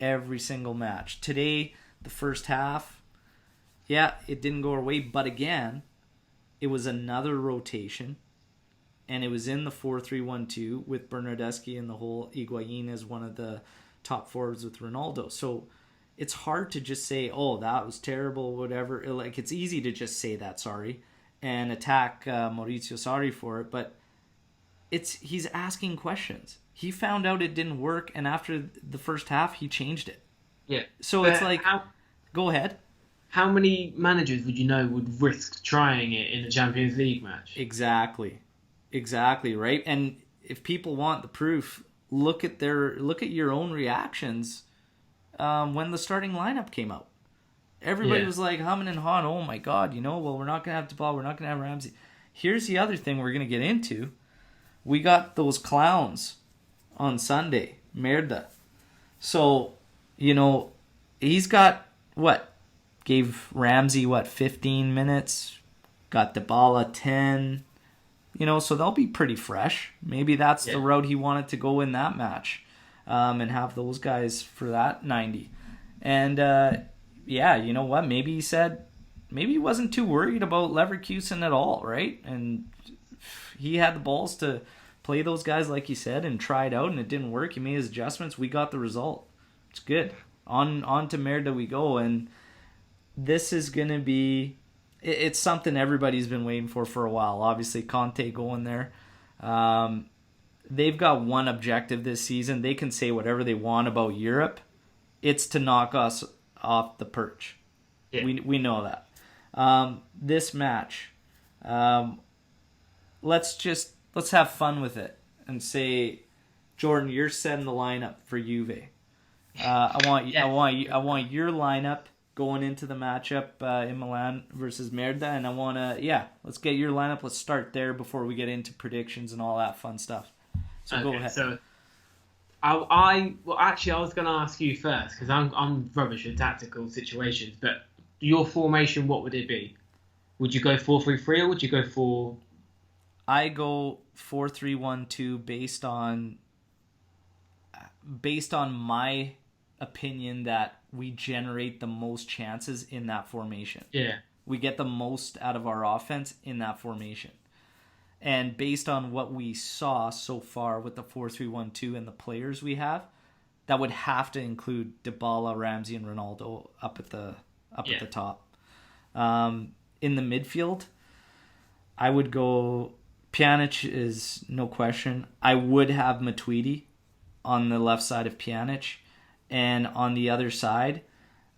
Speaker 1: every single match. Today, the first half, yeah, it didn't go our way, but again, it was another rotation, and it was in the 4-3-1-2 with Bernardeschi and the whole Higuain as one of the top forwards with Ronaldo. So it's hard to just say, oh, that was terrible, whatever. Like, it's easy to just say that, sorry, and attack Maurizio Sarri for it, but he's asking questions. He found out it didn't work, and after the first half, he changed it.
Speaker 2: Yeah.
Speaker 1: So it's like, go ahead.
Speaker 2: How many managers would you know would risk trying it in a Champions League match?
Speaker 1: Exactly, right. And if people want the proof, look at your own reactions when the starting lineup came out. Everybody was like humming and hawing. Oh my God, well, we're not gonna have DePaul, we're not gonna have Ramsey. Here's the other thing we're gonna get into. We got those clowns on Sunday, Merda. So, he's got what? Gave Ramsey 15 minutes, got Dybala 10. So they'll be pretty fresh. Maybe that's the route he wanted to go in that match, and have those guys for that 90. And you know what? Maybe he wasn't too worried about Leverkusen at all, right? And he had the balls to play those guys, like you said, and try it out, and it didn't work. He made his adjustments. We got the result. It's good. On to Merda we go, and this is going to be... It's something everybody's been waiting for a while. Obviously, Conte going there. They've got one objective this season. They can say whatever they want about Europe. It's to knock us off the perch. Yeah. We know that. This match, let's have fun with it and say, Jordan, you're setting the lineup for Juve. I want your lineup going into the matchup in Milan versus Merda, and I want to, let's get your lineup. Let's start there before we get into predictions and all that fun stuff. So go ahead.
Speaker 2: So I was going to ask you first, because I'm rubbish at tactical situations, but your formation, what would it be? Would you go 4-3-3 or would you go 4...
Speaker 1: I go 4-3-1-2 based on my opinion that we generate the most chances in that formation.
Speaker 2: Yeah.
Speaker 1: We get the most out of our offense in that formation. And based on what we saw so far with the 4-3-1-2 and the players we have, that would have to include Dybala, Ramsey, and Ronaldo up at the top. In the midfield, I would go... Pjanic is no question. I would have Matuidi on the left side of Pjanic. And on the other side,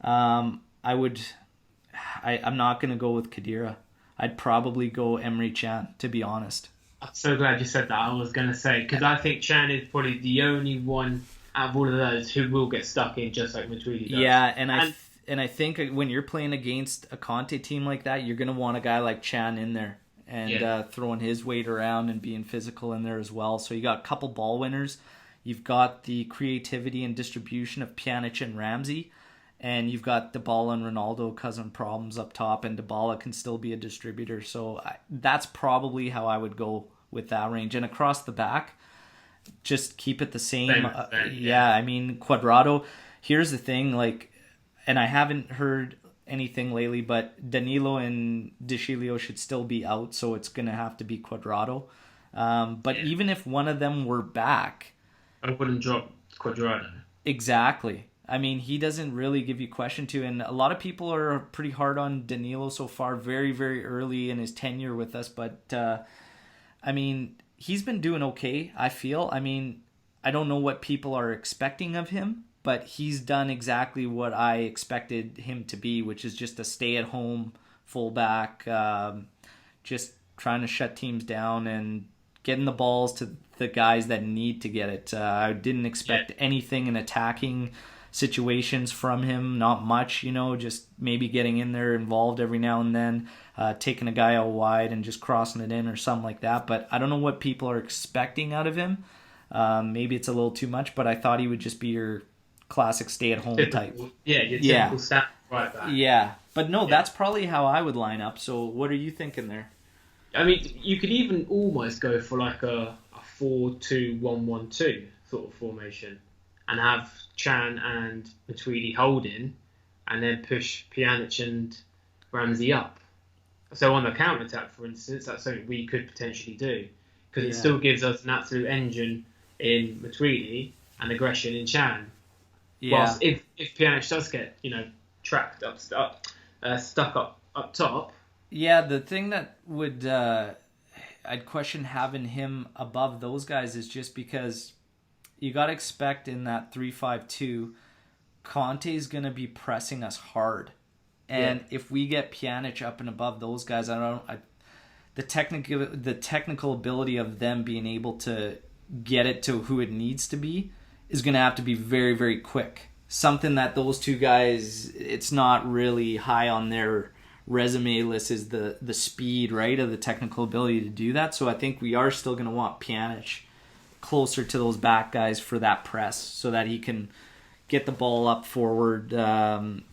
Speaker 1: I'm not going to go with Khedira. I'd probably go Emre Can, to be honest.
Speaker 2: I'm so glad you said that. I was going to say, because I think Can is probably the only one out of all of those who will get stuck in just like Matuidi does.
Speaker 1: Yeah, and I think when you're playing against a Conte team like that, you're going to want a guy like Can in there and throwing his weight around and being physical in there as well. So you got a couple ball winners. You've got the creativity and distribution of Pjanic and Ramsey, and you've got Dybala and Ronaldo causing problems up top, and Dybala can still be a distributor. So that's probably how I would go with that range. And across the back, just keep it the same. I mean, Cuadrado, here's the thing, and I haven't heard anything lately, but Danilo and De Sciglio should still be out, so it's going to have to be Cuadrado. But even if one of them were back...
Speaker 2: I wouldn't drop Cuadrado.
Speaker 1: Exactly. I mean, he doesn't really give you question to, and a lot of people are pretty hard on Danilo so far, very, very early in his tenure with us, but, I mean, he's been doing okay, I feel. I mean, I don't know what people are expecting of him, but he's done exactly what I expected him to be, which is just a stay-at-home fullback, just trying to shut teams down and getting the balls to the guys that need to get it. I didn't expect anything in attacking situations from him, not much, just maybe getting in there involved every now and then, taking a guy out wide and just crossing it in or something like that. But I don't know what people are expecting out of him. Maybe it's a little too much, but I thought he would just be your classic stay-at-home type.
Speaker 2: Yeah, your typical stat right back.
Speaker 1: Yeah, but no, that's probably how I would line up. So what are you thinking there?
Speaker 2: I mean, you could even almost go for like a 4-2-1-1-2 sort of formation and have Chan and Matuidi holding, and then push Pjanic and Ramsey up. So on the counter attack, for instance, that's something we could potentially do, because it still gives us an absolute engine in Matuidi and aggression in Chan.
Speaker 1: Yeah.
Speaker 2: Whilst if Pjanic does get tracked stuck up top.
Speaker 1: Yeah, the thing that would I'd question having him above those guys is just because you got to expect in that 3-5-2, Conte's going to be pressing us hard. And if we get Pjanic up and above those guys, the technical ability of them being able to get it to who it needs to be is going to have to be very, very quick. Something that those two guys, it's not really high on their resume list is the speed, right, of the technical ability to do that. So I think we are still going to want Pjanic closer to those back guys for that press so that he can get the ball up forward.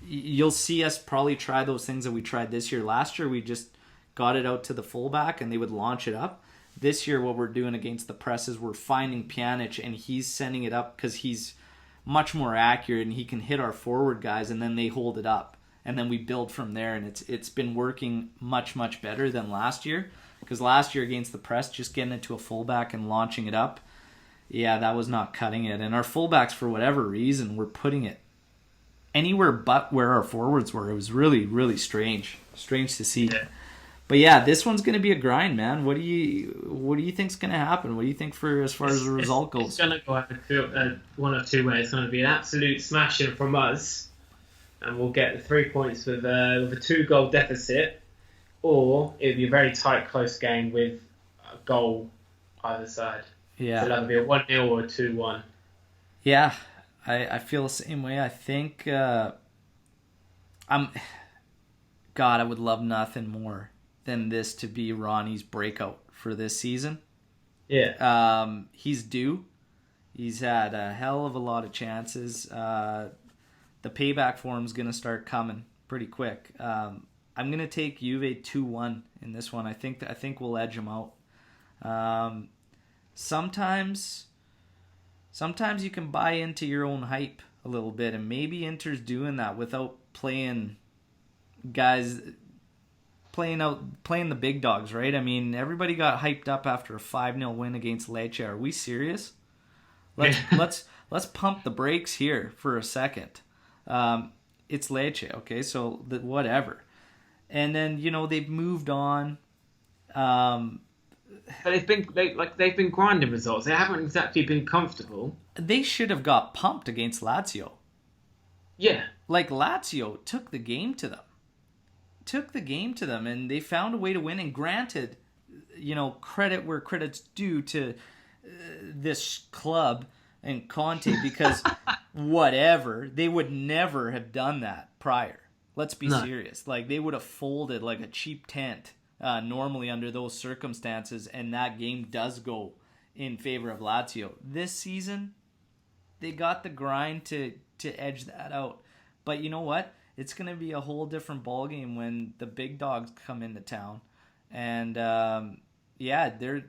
Speaker 1: You'll see us probably try those things that we tried this year. Last year we just got it out to the fullback and they would launch it up. This year what we're doing against the press is we're finding Pjanic and he's sending it up because he's much more accurate and he can hit our forward guys and then they hold it up. And then we build from there, and it's been working much, much better than last year. Because last year against the press, just getting it to a fullback and launching it up, yeah, that was not cutting it. And our fullbacks, for whatever reason, were putting it anywhere but where our forwards were. It was really, really strange. Strange to see.
Speaker 2: Yeah.
Speaker 1: But yeah, this one's going to be a grind, man. What do you think's going to happen? What do you think for as far as the result goes?
Speaker 2: It's going to go one of two ways. It's going to be an absolute smashing from us, and we'll get the 3 points with a 2-goal deficit, or it'll be a very tight, close game with a goal either side.
Speaker 1: Yeah.
Speaker 2: So that'll be a 1-0 or a 2-1.
Speaker 1: Yeah, I feel the same way. I think I would love nothing more than this to be Ronnie's breakout for this season.
Speaker 2: Yeah.
Speaker 1: He's due. He's had a hell of a lot of chances. The payback for him is going to start coming pretty quick. I'm going to take Juve 2-1 in this one. I think we'll edge them out. Sometimes you can buy into your own hype a little bit, and maybe Inter's doing that without playing the big dogs, right? I mean, everybody got hyped up after a 5-0 win against Lecce. Are we serious? Let's pump the brakes here for a second. It's Lecce, okay? So whatever. And then they've moved on.
Speaker 2: But they've been grinding results. They haven't exactly been comfortable.
Speaker 1: They should have got pumped against Lazio.
Speaker 2: Yeah.
Speaker 1: Like Lazio took the game to them, and they found a way to win. And granted, credit where credit's due to this club and Conte, because whatever, they would never have done that prior. Let's be serious. Like, they would have folded like a cheap tent normally under those circumstances, and that game does go in favor of Lazio. This season, they got the grind to edge that out. But you know what? It's going to be a whole different ballgame when the big dogs come into town. And, they're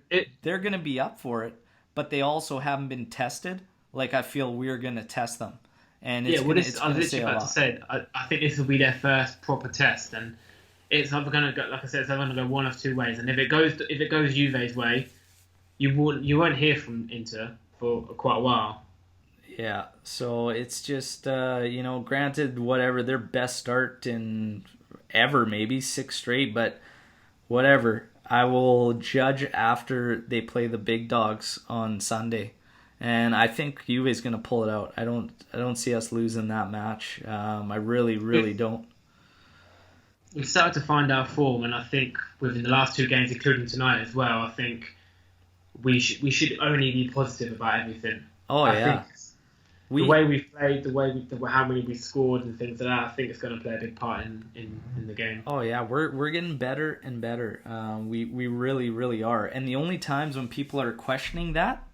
Speaker 1: going to be up for it. But they also haven't been tested. Like, I feel we're going to test them. And I was literally about to say,
Speaker 2: I think this will be their first proper test. And it's either going to go, like I said, it's either going to go one of two ways. And if it goes Juve's way, you won't hear from Inter for quite a while.
Speaker 1: Yeah, so it's just, granted, whatever, their best start in ever, maybe 6 straight, but whatever. I will judge after they play the big dogs on Sunday, and I think Juve is going to pull it out. I don't see us losing that match. I really, really don't.
Speaker 2: We've started to find our form, and I think within the last 2 games, including tonight as well, I think we should only be positive about everything.
Speaker 1: Oh, yeah.
Speaker 2: The way we've played, how many we scored and things like that, I think it's going to play a big part in the game.
Speaker 1: Oh yeah, we're getting better and better. We really, really are. And the only times when people are questioning that,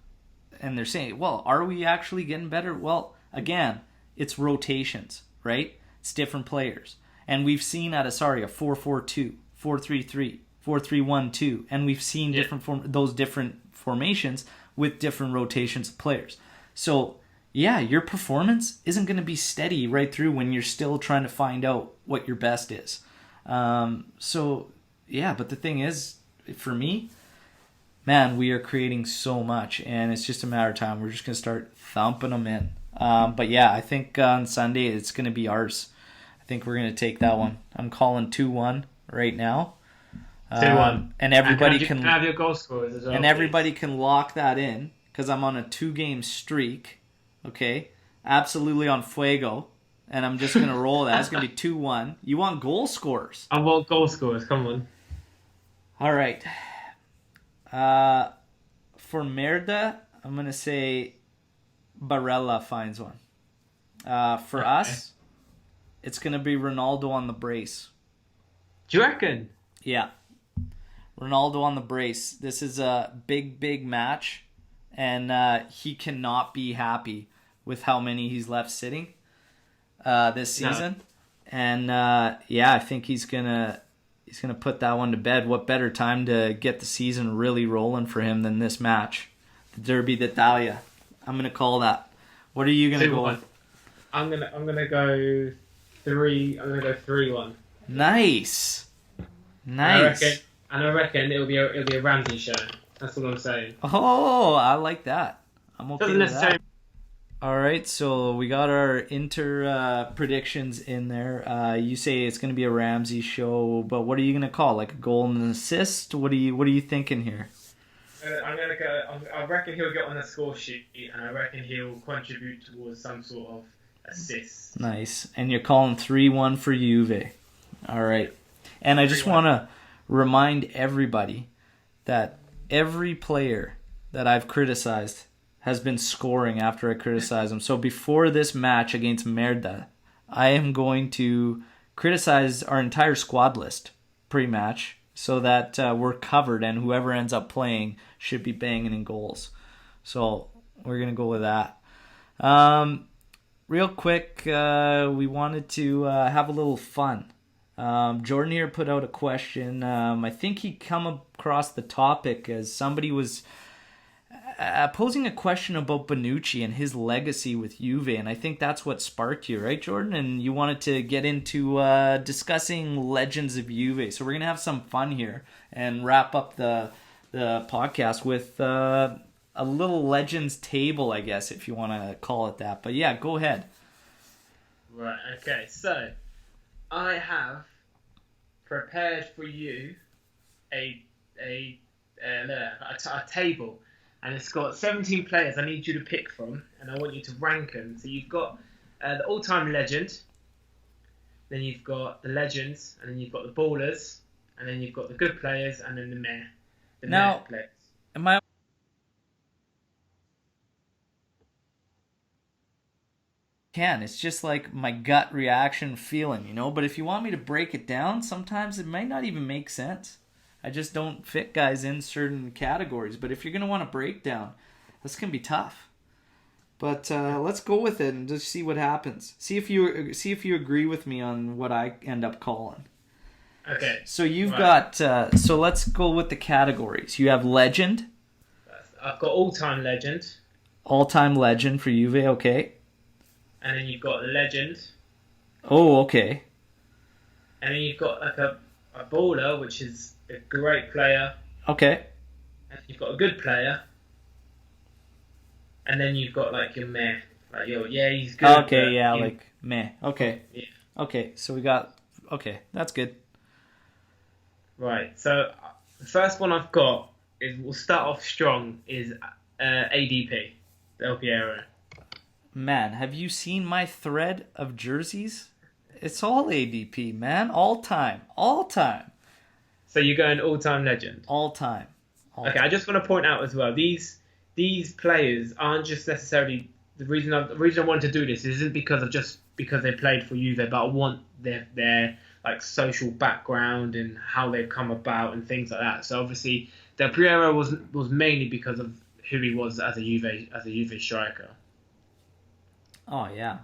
Speaker 1: and they're saying, well, are we actually getting better? Well, again, it's rotations, right? It's different players. And we've seen at Asari a 4-4-2, 4-3-3, 4-3-1-2, and we've seen those different formations with different rotations of players. So, yeah, your performance isn't going to be steady right through when you're still trying to find out what your best is. So, yeah, but the thing is, for me, man, we are creating so much, and it's just a matter of time. We're just going to start thumping them in. But yeah, I think on Sunday it's going to be ours. I think we're going to take that one. I'm calling 2-1 right now.
Speaker 2: 2-1.
Speaker 1: And everybody
Speaker 2: can have your goal scorers as well.
Speaker 1: And everybody can lock that in because I'm on a 2-game streak. Okay, absolutely on fuego, and I'm just gonna roll that. It's gonna be 2-1. You want goal scorers?
Speaker 2: I want goal scorers. Come on.
Speaker 1: All right. For Merda, I'm gonna say Barella finds one. For us, it's gonna be Ronaldo on the brace.
Speaker 2: Do you reckon?
Speaker 1: Yeah, Ronaldo on the brace. This is a big match, and he cannot be happy with how many he's left sitting this season. No. And I think he's gonna put that one to bed. What better time to get the season really rolling for him than this match, the Derby d'Italia? I'm gonna call that. What are you gonna go with?
Speaker 2: I'm gonna go 3. I'm gonna go 3-1.
Speaker 1: Nice.
Speaker 2: I reckon it'll be a Ramsey show. That's what I'm saying.
Speaker 1: Oh, I like that. I'm okay
Speaker 2: Doesn't
Speaker 1: with
Speaker 2: necessarily.
Speaker 1: that. All right, so we got our Inter predictions in there. You say it's going to be a Ramsey show, but what are you going to call? Like a goal and an assist? What are you thinking here?
Speaker 2: I'm gonna go. I reckon he'll get on the score sheet, and I reckon he'll contribute towards some sort of assist.
Speaker 1: Nice, and you're calling 3-1 for Juve. All right, and I just want to remind everybody that every player that I've criticized has been scoring after I criticize them. So before this match against Merda, I am going to criticize our entire squad list pre-match so that we're covered and whoever ends up playing should be banging in goals. So we're going to go with that. Real quick, we wanted to have a little fun. Jordan here put out a question. I think he come across the topic as somebody was posing a question about Bonucci and his legacy with Juve, and I think that's what sparked you, right, Jordan? And you wanted to get into discussing legends of Juve. So we're going to have some fun here and wrap up the podcast with a little legends table, I guess, if you want to call it that. But yeah, go ahead.
Speaker 2: Right, okay, so I have prepared for you a table, and it's got 17 players I need you to pick from, and I want you to rank them. So you've got the all-time legend, then you've got the legends, and then you've got the ballers, and then you've got the good players, and then the meh players.
Speaker 1: Am I... It's just like my gut reaction feeling, but if you want me to break it down, sometimes it might not even make sense. I just don't fit guys in certain categories. But if you're going to want a breakdown, that's going to be tough. But let's go with it and just see what happens. See if you agree with me on what I end up calling.
Speaker 2: Okay.
Speaker 1: So you've got so let's go with the categories. You have legend.
Speaker 2: I've got all-time legend.
Speaker 1: All-time legend for Juve, okay.
Speaker 2: And then you've got legend.
Speaker 1: Oh, okay.
Speaker 2: And then you've got like a baller, which is a great player.
Speaker 1: Okay.
Speaker 2: And you've got a good player. And then you've got like your meh. Like he's good.
Speaker 1: Okay, yeah, like meh. Okay.
Speaker 2: Yeah.
Speaker 1: Okay, so we got... Okay, that's good.
Speaker 2: Right, so the first one I've got we'll start off strong, is ADP, Del Piero.
Speaker 1: Man, have you seen my thread of jerseys? It's all ADP, man. All time.
Speaker 2: So you're going all-time legend?
Speaker 1: All time.
Speaker 2: Okay, I just want to point out as well, these players aren't just necessarily... The reason I want to do this isn't because they played for Juve, but I want their like social background and how they've come about and things like that. So obviously, Del Piero was mainly because of who he was as a Juve striker.
Speaker 1: Oh yeah.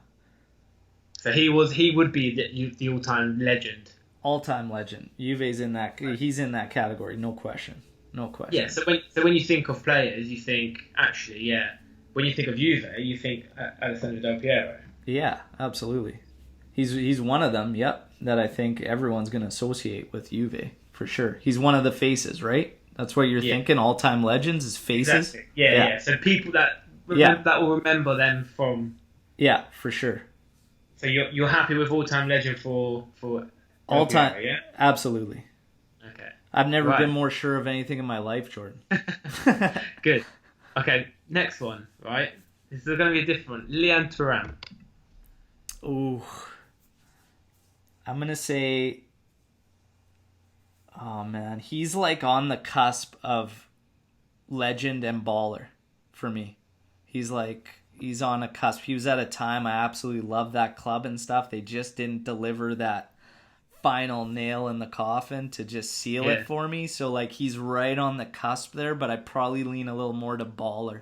Speaker 2: So he would be the all-time legend.
Speaker 1: All-time legend. Juve's in that. He's in that category, no question. no question.
Speaker 2: Yeah. So when you think of players, you think actually, yeah. When you think of Juve, you think Alessandro Del Piero.
Speaker 1: Yeah, absolutely. He's one of them. Yep, that I think everyone's going to associate with Juve for sure. He's one of the faces, right? That's what you're thinking. All-time legends is faces.
Speaker 2: Exactly. Yeah. So people that will remember them from.
Speaker 1: Yeah, for sure.
Speaker 2: So you're happy with all-time legend for
Speaker 1: all time?
Speaker 2: Yeah.
Speaker 1: Absolutely.
Speaker 2: Okay.
Speaker 1: I've never been more sure of anything in my life, Jordan.
Speaker 2: Good. Okay. Next one. Right. This is going to be a different one. Lian Thuram.
Speaker 1: Ooh. I'm gonna say. Oh man, he's like on the cusp of legend and baller for me. He's on a cusp. He was at a time I absolutely loved that club and stuff. They just didn't deliver that final nail in the coffin to just seal it for me. So like he's right on the cusp there, but I probably lean a little more to baller.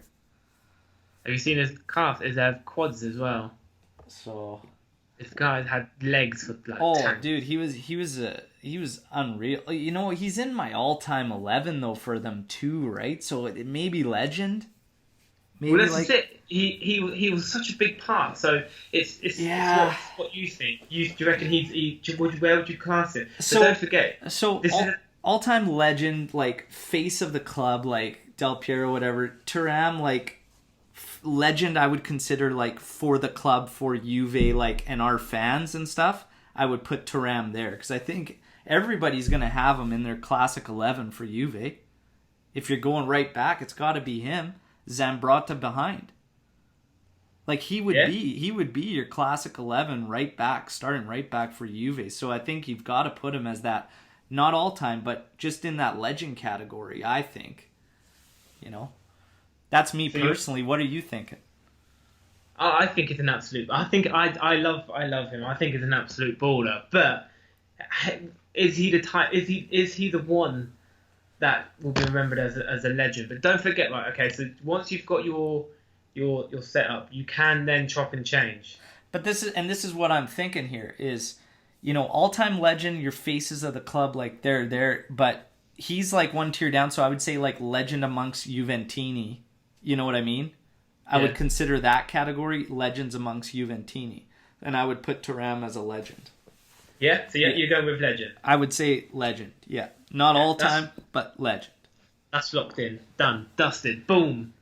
Speaker 2: Have you seen his quads as well?
Speaker 1: So
Speaker 2: this guy had legs for like. 10.
Speaker 1: Dude, he was unreal. You know, he's in my all-time 11 though for them too, right? So it may be legend. Maybe
Speaker 2: well, that's it. He was such a big part. So it's what you think. Do you reckon where would you class it? So don't forget.
Speaker 1: So all-time legend, like face of the club, like Del Piero, whatever. Thuram, like legend, I would consider like for the club, for Juve, like and our fans and stuff. I would put Thuram there because I think everybody's gonna have him in their classic 11 for Juve. If you're going right back, it's got to be him. Zambrotta behind. Like he would be your classic 11 right back, starting right back for Juve. So I think you've got to put him as that, not all time, but just in that legend category. I think, that's me personally. What are you thinking?
Speaker 2: I think it's an absolute. I think I love him. I think he's an absolute baller. But is he the type? Is he the one that will be remembered as a legend? But don't forget, like, okay, so once you've got your setup, you can then chop and change.
Speaker 1: But this is what I'm thinking here is, all-time legend, your faces of the club, like they're there, but he's like one tier down, so I would say like legend amongst Juventini. You know what I mean? I would consider that category legends amongst Juventini, and I would put Thuram as a legend.
Speaker 2: Yeah, so you're going with legend.
Speaker 1: I would say legend. Yeah, not all time, but legend.
Speaker 2: That's locked in, done, dusted, boom.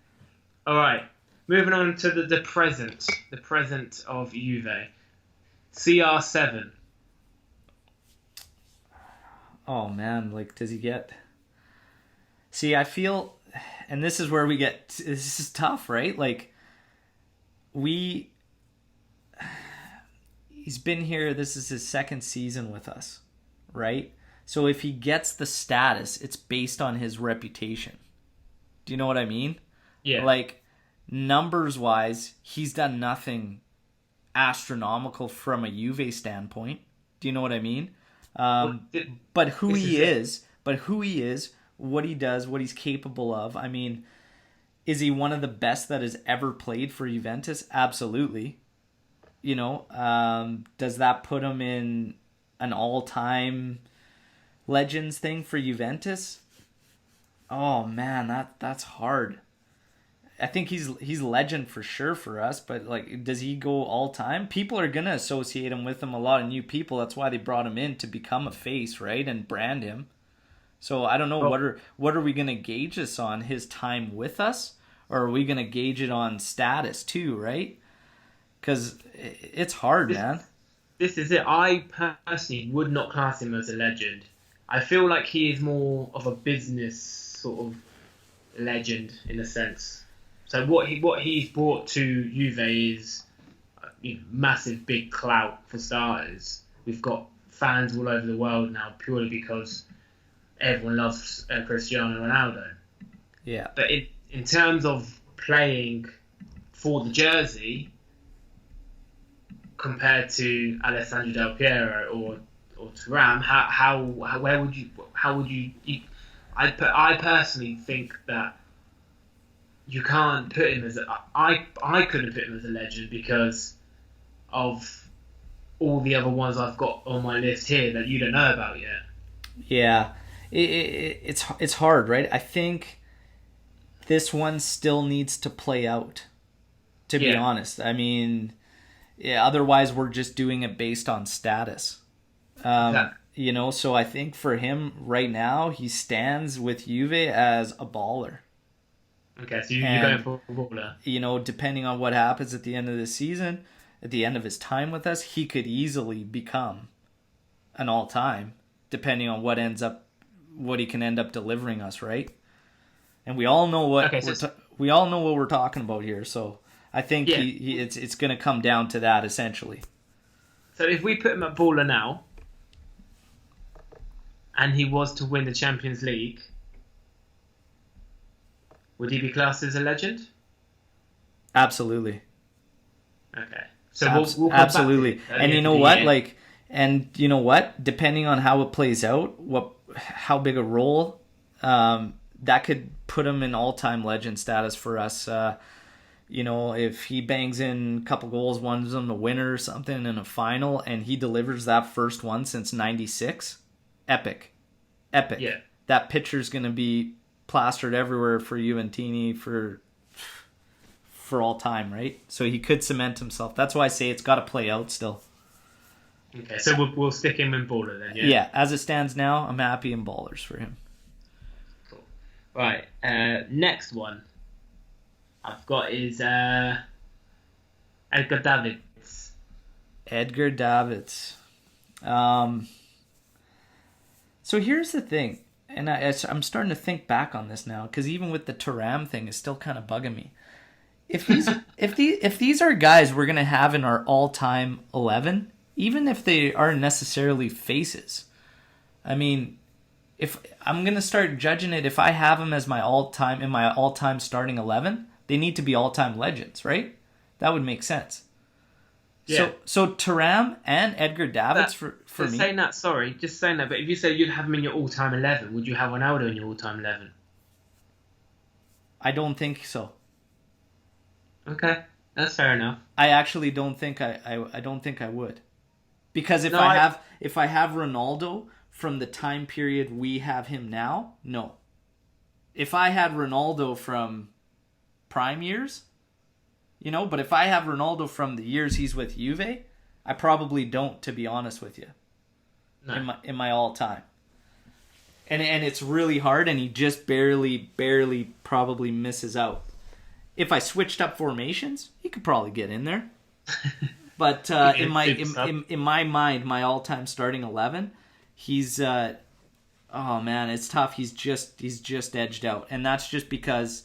Speaker 2: All right, moving on to the present of Juve. CR7.
Speaker 1: Oh man, like does he get? See, I feel, and this is where we get. This is tough, right? Like he's been here. This is his second season with us, right? So if he gets the status, it's based on his reputation. Do you know what I mean?
Speaker 2: Yeah.
Speaker 1: Like numbers wise, he's done nothing astronomical from a Juve standpoint. Do you know what I mean? But who he is, what he does, what he's capable of. I mean, is he one of the best that has ever played for Juventus? Absolutely. Does that put him in an all-time legends thing for Juventus? Oh man, that's hard. I think he's legend for sure for us, but like, does he go all time? People are gonna associate him with him. A lot of new people. That's why they brought him in, to become a face, right, and brand him. So I don't know, what are we gonna gauge this on? His time with us, or are we gonna gauge it on status too, right? Because it's hard, man.
Speaker 2: This is it. I personally would not class him as a legend. I feel like he is more of a business sort of legend in a sense. So what he's brought to Juve is massive, big clout for starters. We've got fans all over the world now purely because everyone loves Cristiano Ronaldo.
Speaker 1: Yeah.
Speaker 2: But in terms of playing for the jersey, compared to Alessandro Del Piero or Thuram, how would you? I personally think that you can't put him as I couldn't put him as a legend because of all the other ones I've got on my list here that you don't know about yet.
Speaker 1: Yeah, it's hard, right? I think this one still needs to play out, to be honest. I mean, yeah, otherwise we're just doing it based on status. You know, so I think for him right now, he stands with Juve as a baller.
Speaker 2: Okay, so you're going for a baller.
Speaker 1: You know, depending on what happens at the end of the season, at the end of his time with us, he could easily become an all-time, depending on what he can end up delivering us, right? And we all know what we all know what we're talking about here. So I think it's going to come down to that essentially.
Speaker 2: So if we put him at baller now, and he was to win the Champions League, would he be classed as a legend?
Speaker 1: Absolutely.
Speaker 2: Okay. So we'll come
Speaker 1: absolutely.
Speaker 2: Back
Speaker 1: and you know what? You know what? Depending on how it plays out, how big a role, that could put him in all-time legend status for us. You know, if he bangs in a couple goals, one's on the winner or something in a final, and he delivers that first one since '96, epic. Yeah. That picture's going to be plastered everywhere for Juventini for all time, right? So he could cement himself. That's why I say it's got to play out still.
Speaker 2: Okay, so we'll stick him in baller then, yeah?
Speaker 1: Yeah, as it stands now, I'm happy in ballers for him.
Speaker 2: Cool. Right, next one I've got is Edgar Davids.
Speaker 1: Edgar Davids. So here's the thing, and I'm starting to think back on this now, because even with the Thuram thing, it's still kind of bugging me. If these are guys we're gonna have in our all-time 11, even if they aren't necessarily faces, I mean, if I'm gonna start judging it, if I have them as my all-time starting 11, they need to be all-time legends, right? That would make sense. Yeah. So Thuram and Edgar Davids for me.
Speaker 2: Just saying that. But if you say you'd have him in your all-time 11, would you have Ronaldo in your all-time 11?
Speaker 1: I don't think so.
Speaker 2: Okay, that's fair enough.
Speaker 1: I actually don't think I don't think I would, because if I have Ronaldo from the time period we have him now, no. If I had Ronaldo from prime years, you know, but if I have Ronaldo from the years he's with Juve, I probably don't, to be honest with you. No. In my all time. And it's really hard, and he just barely probably misses out. If I switched up formations, he could probably get in there. But in my mind, my all-time starting 11, he's oh man, it's tough. He's just edged out, and that's just because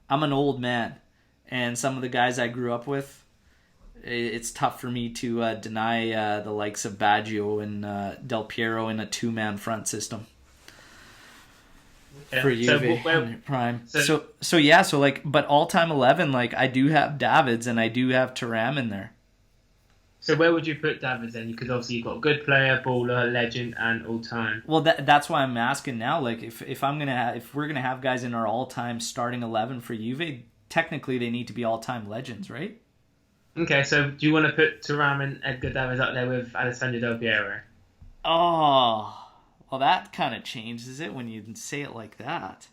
Speaker 1: I'm an old man, and some of the guys I grew up with, it's tough for me to deny the likes of Baggio and Del Piero in a two-man front system. Yeah. For Juve in prime. But all-time 11, like, I do have Davids and I do have Thuram in there.
Speaker 2: So where would you put Davids then? Because obviously you've got good player, baller, legend, and all-time.
Speaker 1: Well, that's why I'm asking now. Like, if we're gonna have guys in our all-time starting 11 for Juve, technically they need to be all-time legends, right?
Speaker 2: Okay, so do you want to put Thuram and Edgar Davids up there with Alessandro Del Piero?
Speaker 1: Oh. Well, that kind of changes it when you say it like that.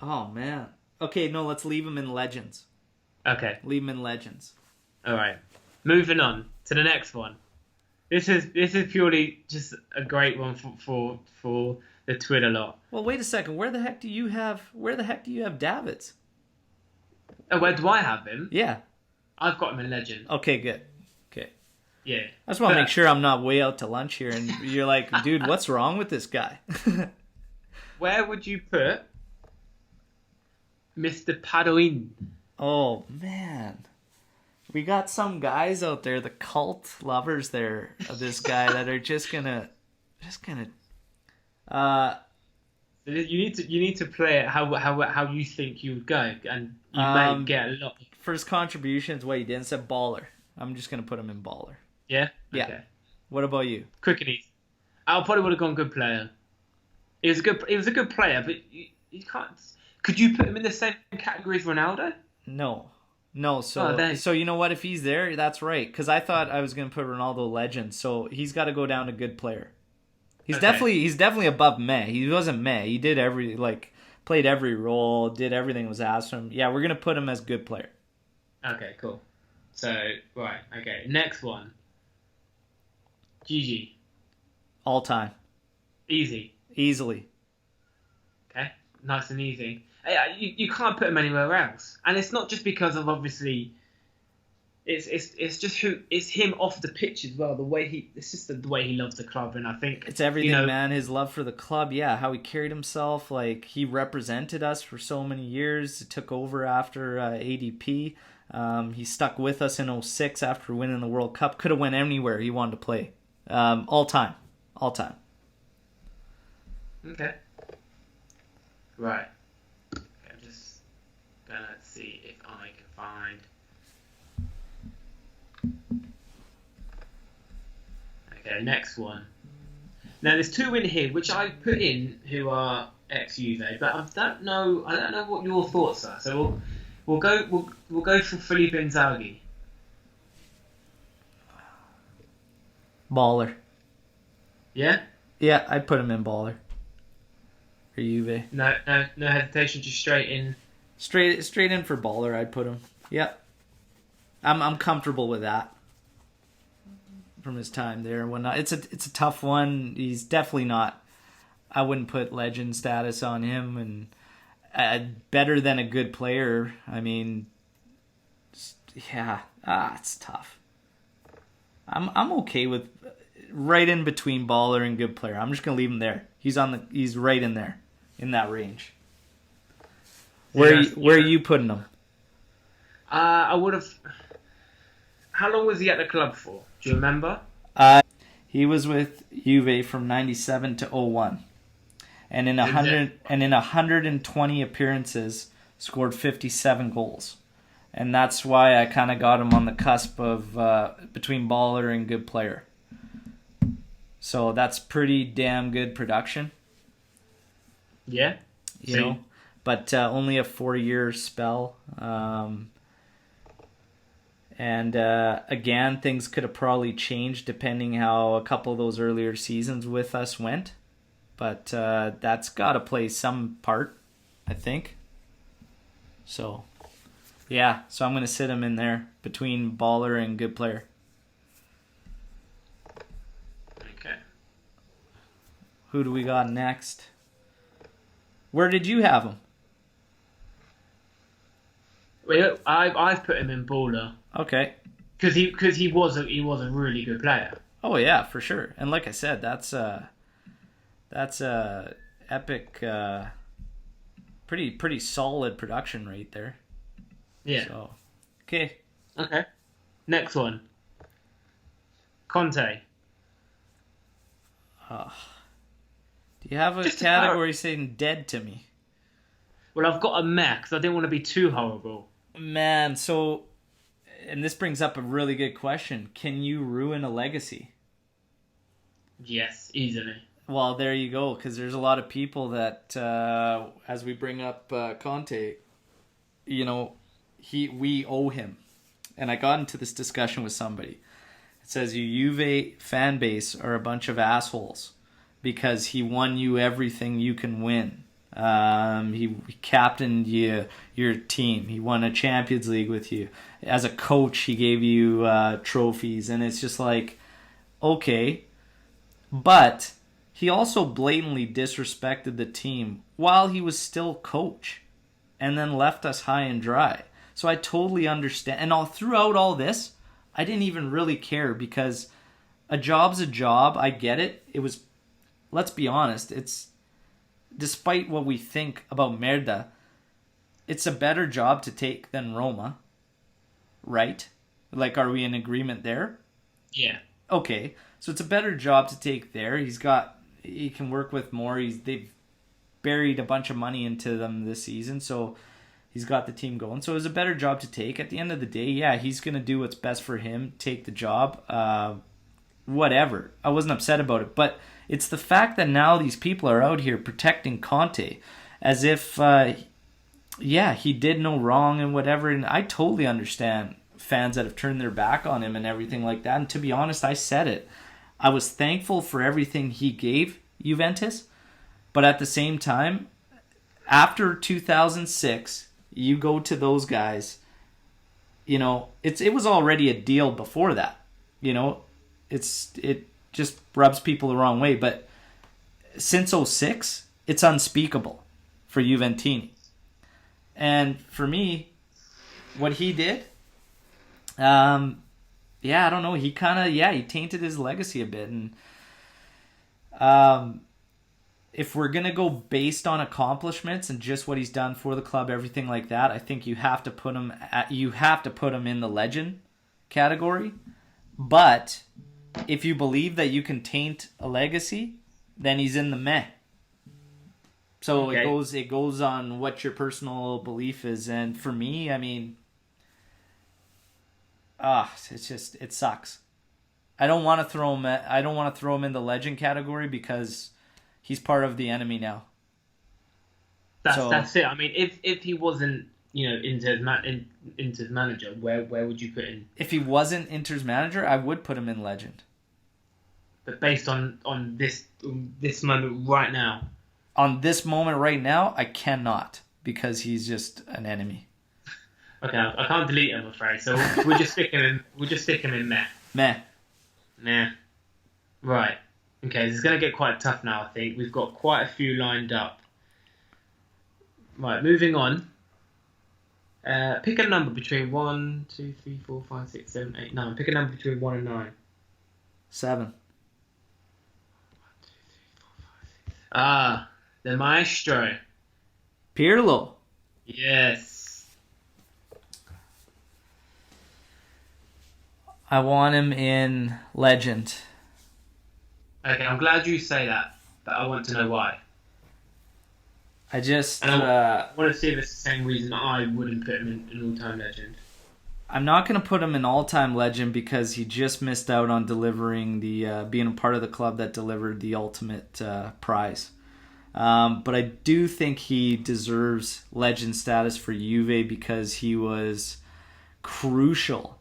Speaker 1: Oh, man. Okay, no, let's leave him in legends.
Speaker 2: Okay.
Speaker 1: Leave him in legends.
Speaker 2: All right. Moving on to the next one. This is purely just a great one for the Twitter lot.
Speaker 1: Well, wait a second. Where the heck do you have Davids?
Speaker 2: Oh, where do I have him?
Speaker 1: Yeah.
Speaker 2: I've got him in legend.
Speaker 1: Okay, good. Okay.
Speaker 2: Yeah.
Speaker 1: I just want to make sure I'm not way out to lunch here and you're like, dude, what's wrong with this guy?
Speaker 2: Where would you put Mr. Padoin?
Speaker 1: Oh, man. We got some guys out there, the cult lovers there of this guy that are just gonna
Speaker 2: you need to play it how you think you would go, and you may get a lot.
Speaker 1: For his contributions, what he did, said baller. I'm just gonna put him in baller.
Speaker 2: Yeah?
Speaker 1: Yeah.
Speaker 2: Okay.
Speaker 1: What about you?
Speaker 2: Quick and easy. I probably would have gone good player. He was a good player, but you can't. Could you put him in the same category as Ronaldo?
Speaker 1: No. So you know what? If he's there, that's right. Because I thought I was going to put Ronaldo legend. So he's got to go down to good player.
Speaker 2: Okay.
Speaker 1: He's definitely above Meh. He wasn't Meh. He did played every role, did everything that was asked of him. Yeah, we're gonna put him as good player.
Speaker 2: Okay, cool. So, right, okay. Next one. GG.
Speaker 1: All time.
Speaker 2: Easy.
Speaker 1: Easily.
Speaker 2: Okay? Nice and easy. You can't put him anywhere else. And it's not just because of obviously it's just who it's him off the pitch as well. It's just the way he loves the club, and I think
Speaker 1: It's everything, man. His love for the club, yeah, how he carried himself, like he represented us for so many years. He took over after ADP. He stuck with us in '06 after winning the World Cup. Could have went anywhere he wanted to play. All time. All time.
Speaker 2: Okay. Right. Okay, I'm just gonna see if I can find. Okay, next one. Now there's two in here which I put in who are ex-Juve, but I don't know. I don't know what your thoughts are. So we'll go for Felipe Inzaghi.
Speaker 1: Baller.
Speaker 2: Yeah.
Speaker 1: Yeah, I'd put him in baller. For Juve.
Speaker 2: No hesitation, just straight in.
Speaker 1: Straight in for baller, I'd put him. Yep. I'm comfortable with that. From his time there and whatnot. It's a tough one. He's definitely not. I wouldn't put legend status on him, and better than a good player. I mean, yeah, it's tough. I'm okay with right in between baller and good player. I'm just gonna leave him there. He's right in there in that range. Where are you putting him?
Speaker 2: I would have. How long was he at the club for? Do you remember?
Speaker 1: He was with Juve from '97 to '01, and in 120 appearances, scored 57 goals, and that's why I kind of got him on the cusp of between baller and good player. So that's pretty damn good production.
Speaker 2: Yeah.
Speaker 1: You know, but only a 4-year spell. And again, things could have probably changed depending how a couple of those earlier seasons with us went. But that's got to play some part, I think. So, yeah. So I'm going to sit him in there between baller and good player.
Speaker 2: Okay.
Speaker 1: Who do we got next? Where did you have him?
Speaker 2: Well, I've put him in baller.
Speaker 1: Okay.
Speaker 2: Because he was a really good player.
Speaker 1: Oh yeah, for sure. And like I said, that's epic, pretty solid production right there.
Speaker 2: Yeah.
Speaker 1: So, okay.
Speaker 2: Okay. Next one. Conte.
Speaker 1: Do you have a
Speaker 2: Just
Speaker 1: category saying dead to me?
Speaker 2: Well, I've got a meh because I didn't want to be too horrible.
Speaker 1: Man, so, and this brings up a really good question. Can you ruin a legacy?
Speaker 2: Yes, easily.
Speaker 1: Well, there you go, because there's a lot of people that, as we bring up Conte, you know, we owe him. And I got into this discussion with somebody. It says, you Juve fan base are a bunch of assholes because he won you everything you can win. He captained your team. He won a Champions League with you. As a coach, he gave you trophies. And it's just like, okay. But he also blatantly disrespected the team while he was still coach and then left us high and dry. So I totally understand. And throughout all this, I didn't even really care because a job's a job. I get it. It was, let's be honest, it's, despite what we think about Merda, it's a better job to take than Roma, right? Like, are we in agreement there?
Speaker 2: Yeah.
Speaker 1: Okay, so it's a better job to take there. He can work with more. They've buried a bunch of money into them this season, so he's got the team going. So it was a better job to take. At the end of the day, yeah, he's going to do what's best for him, take the job, whatever. I wasn't upset about it, but it's the fact that now these people are out here protecting Conte as if, he did no wrong and whatever. And I totally understand fans that have turned their back on him and everything like that. And to be honest, I said it. I was thankful for everything he gave Juventus, but at the same time, after 2006, you go to those guys, it was already a deal before that. It just rubs people the wrong way, but since '06, it's unspeakable for Juventini. And for me, what he did, I don't know. He he tainted his legacy a bit. And if we're going to go based on accomplishments and just what he's done for the club, everything like that, I think you have to put him in the legend category. But if you believe that you can taint a legacy, then he's in the meh. So okay. It goes on what your personal belief is, and for me, I mean, it sucks. I don't want to throw him in the legend category because he's part of the enemy now.
Speaker 2: That's it. I mean, if he wasn't, Inter's manager, where would you put him?
Speaker 1: If he wasn't Inter's manager, I would put him in legend.
Speaker 2: But based on this moment right now.
Speaker 1: On this moment right now, I cannot because he's just an enemy.
Speaker 2: Okay, I can't delete him, I'm afraid. So we'll just stick him in. We'll just stick him in meh. Nah. Right. Okay, this is going to get quite tough now. I think we've got quite a few lined up. Right, moving on. Pick a number between 1, 2, 3, 4, 5, 6, 7, 8, 9. Pick a number between 1 and 9.
Speaker 1: 7.
Speaker 2: The maestro.
Speaker 1: Pirlo.
Speaker 2: Yes.
Speaker 1: I want him in legend.
Speaker 2: Okay, I'm glad you say that, but I want to know why.
Speaker 1: I just...
Speaker 2: I want to see if it's the same reason I wouldn't put him in an all-time legend.
Speaker 1: I'm not going to put him in all-time legend because he just missed out on delivering being a part of the club that delivered the ultimate prize. But I do think he deserves legend status for Juve because he was crucial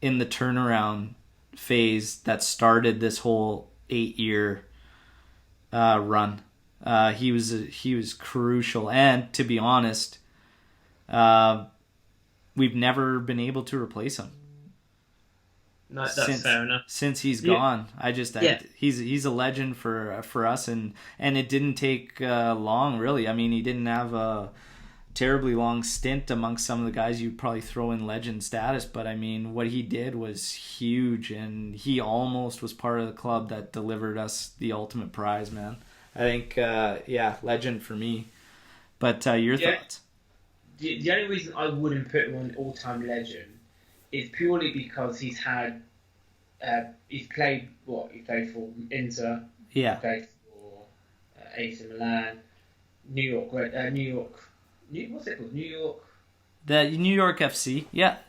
Speaker 1: in the turnaround phase that started this whole 8-year run. He was crucial, and to be honest, we've never been able to replace him.
Speaker 2: No, that's fair enough.
Speaker 1: Since he's gone, he's a legend for us, and it didn't take long, really. I mean, he didn't have a terribly long stint amongst some of the guys you'd probably throw in legend status, but I mean, what he did was huge, and he almost was part of the club that delivered us the ultimate prize, man. I think, legend for me. But your thoughts?
Speaker 2: The only reason I wouldn't put him on all-time legend is purely because he's played for Inter, he played for AC Milan, New York, what's it called? New York.
Speaker 1: The New York FC,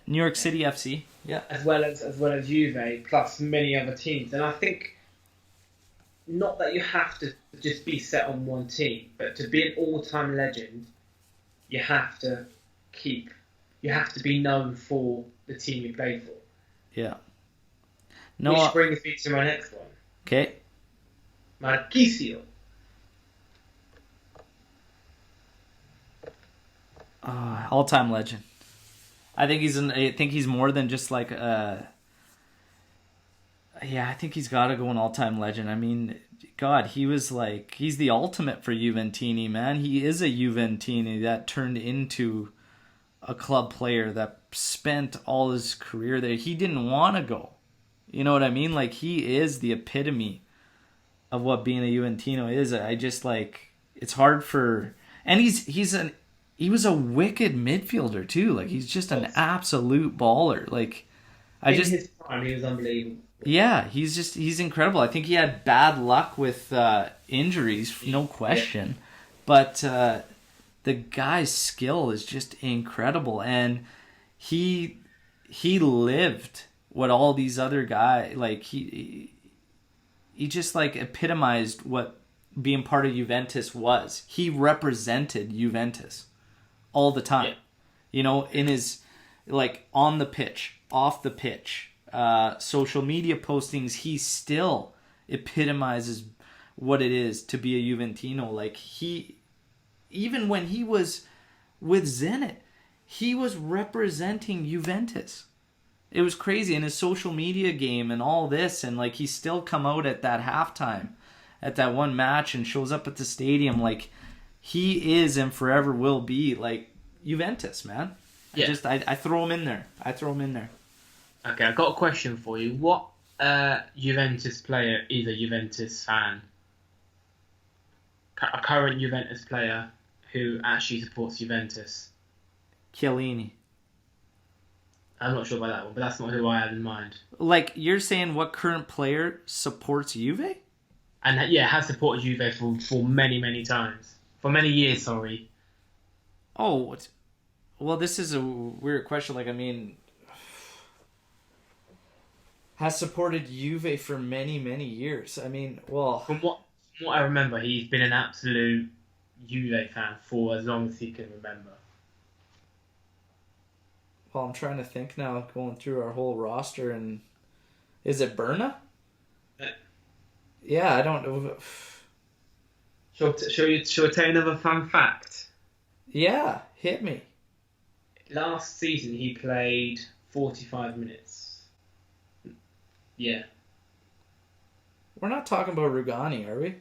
Speaker 1: New York City FC,
Speaker 2: as well as Juve, plus many other teams, and I think not that you have to just be set on one team, but to be an all-time legend, you have to be known for the team you played for.
Speaker 1: Yeah.
Speaker 2: Which brings me to my next one.
Speaker 1: Okay.
Speaker 2: Marchisio.
Speaker 1: All-time legend. I think he's more than just like I think he's got to go an all-time legend. I mean, God, he's the ultimate for Juventini, man. He is a Juventini that turned into a club player that spent all his career there. He didn't want to go. You know what I mean? Like, he is the epitome of what being a Juventino is. I just it's hard for, and he was a wicked midfielder too. Like, he's just an absolute baller. Like,
Speaker 2: in his prime, he was unbelievable.
Speaker 1: Yeah, he's incredible. I think he had bad luck with injuries, no question. But the guy's skill is just incredible, and he lived what all these other guys he just epitomized what being part of Juventus was. He represented Juventus all the time. Yeah. In his on the pitch, off the pitch, social media postings, he still epitomizes what it is to be a Juventino. Like, even when he was with Zenit, he was representing Juventus. It was crazy in his social media game and all this, and like, he still come out at that halftime at that one match and shows up at the stadium. Like, he is and forever will be like Juventus, man.
Speaker 2: Yeah.
Speaker 1: I throw him in there.
Speaker 2: Okay, I've got a question for you. What Juventus player is a Juventus fan? A current Juventus player who actually supports Juventus.
Speaker 1: Chiellini.
Speaker 2: I'm not sure about that one, but that's not who I had in mind.
Speaker 1: Like, you're saying what current player supports Juve?
Speaker 2: And yeah, has supported Juve for many, many times. For many years, sorry.
Speaker 1: Oh, well, this is a weird question. Like, I mean, has supported Juve for many, many years. I mean, well...
Speaker 2: From what I remember, he's been an absolute Juve fan for as long as he can remember.
Speaker 1: Well, I'm trying to think now, going through our whole roster, and... Is it Berna? Yeah, I don't know.
Speaker 2: Shall I tell you another fun fact?
Speaker 1: Yeah, hit me.
Speaker 2: Last season, he played 45 minutes. Yeah.
Speaker 1: We're not talking about Rugani, are we?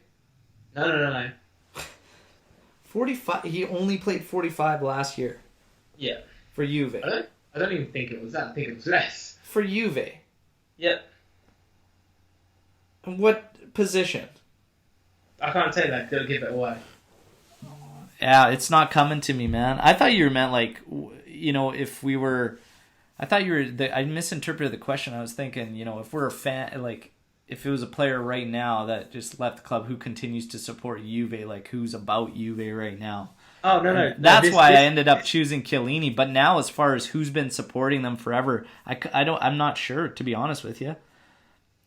Speaker 2: No.
Speaker 1: 45. He only played 45 last year.
Speaker 2: Yeah.
Speaker 1: For Juve.
Speaker 2: I don't even think it was that. I think it was less.
Speaker 1: For Juve.
Speaker 2: Yep.
Speaker 1: And what position?
Speaker 2: I can't say that. Don't give it away.
Speaker 1: Yeah, it's not coming to me, man. I thought you meant like, if we were... I thought you were... I misinterpreted the question. I was thinking, if we're a fan... Like, if it was a player right now that just left the club who continues to support Juve, like, who's about Juve right now.
Speaker 2: Oh, no.
Speaker 1: That's why I ended up choosing Chiellini. But now, as far as who's been supporting them forever, I'm not sure, to be honest with you.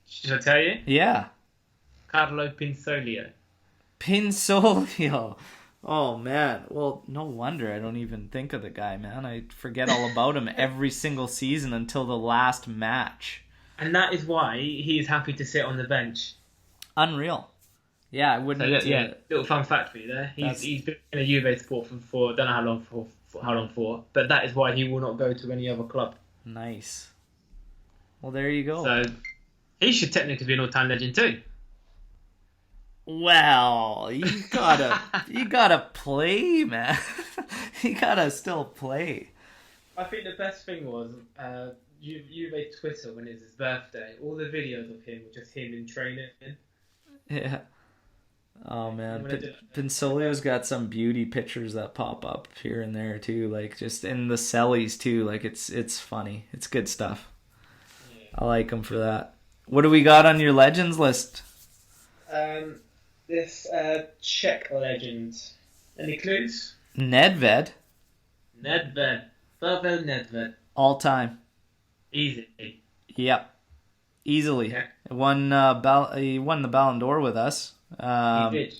Speaker 2: Should I tell you?
Speaker 1: Yeah.
Speaker 2: Carlo Pinsolio.
Speaker 1: Pinsolio. Oh, man. Well, no wonder I don't even think of the guy, man. I forget all about him every single season until the last match.
Speaker 2: And that is why he is happy to sit on the bench.
Speaker 1: Unreal. Yeah, I wouldn't...
Speaker 2: Yeah, little fun fact for you there. He's been a Juve support for don't know how long for, but that is why he will not go to any other club.
Speaker 1: Nice. Well, there you go.
Speaker 2: So, he should technically be an all-time legend too.
Speaker 1: Well, you gotta play, man. You gotta still play.
Speaker 2: I think the best thing was Juve Twitter when it was his birthday. All the videos of him were just him in training.
Speaker 1: Yeah. Oh man, Pinsolio's got some beauty pictures that pop up here and there too, like just in the cellies too. Like it's funny. It's good stuff. Yeah. I like him for that. What do we got on your legends list?
Speaker 2: This Czech legend. Any clues?
Speaker 1: Nedved.
Speaker 2: Pavel Nedved.
Speaker 1: All time.
Speaker 2: Easy.
Speaker 1: Yep. Easily. Yeah. He won the Ballon d'Or with us.
Speaker 2: He did.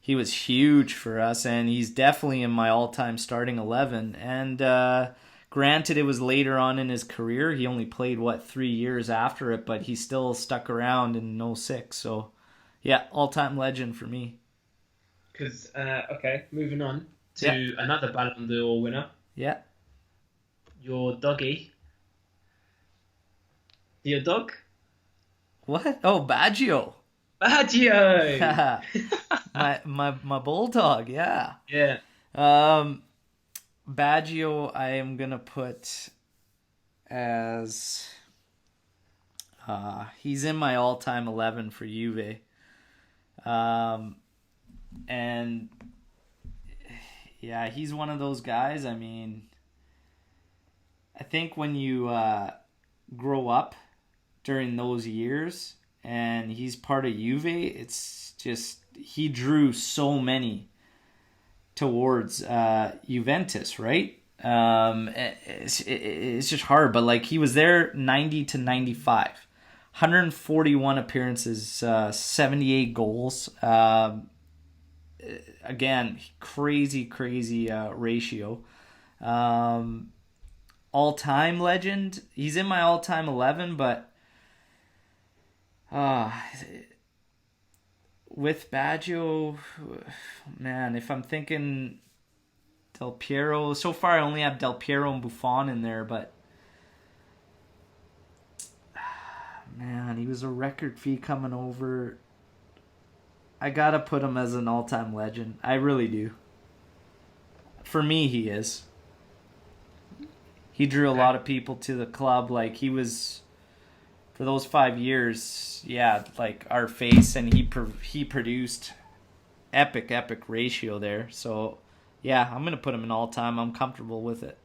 Speaker 1: He was huge for us, and he's definitely in my all-time starting 11. And granted, it was later on in his career. He only played, 3 years after it, but he still stuck around in 06. So, yeah, all-time legend for me.
Speaker 2: Because, moving on to another Ballon d'Or winner.
Speaker 1: Yeah.
Speaker 2: Your doggy. Your dog?
Speaker 1: What? Oh, Baggio.
Speaker 2: Baggio!
Speaker 1: my bulldog, yeah.
Speaker 2: Yeah.
Speaker 1: Baggio I am going to put as... he's in my all-time 11 for Juve. And... Yeah, he's one of those guys, I mean... I think when you grow up during those years... and he's part of Juve, it's just, he drew so many towards Juventus, right? It's just hard, but like he was there 90 to 95. 141 appearances, 78 goals. Again, crazy ratio. All-time legend, he's in my all-time 11, but with Baggio, man, if I'm thinking Del Piero, so far I only have Del Piero and Buffon in there, but man, he was a record fee coming over. I gotta put him as an all-time legend. I really do. For me, he is. He drew a lot of people to the club. Like, he was, for those 5 years, yeah, like our face, and he produced epic ratio there. So, yeah, I'm gonna put him in all-time. I'm comfortable with it.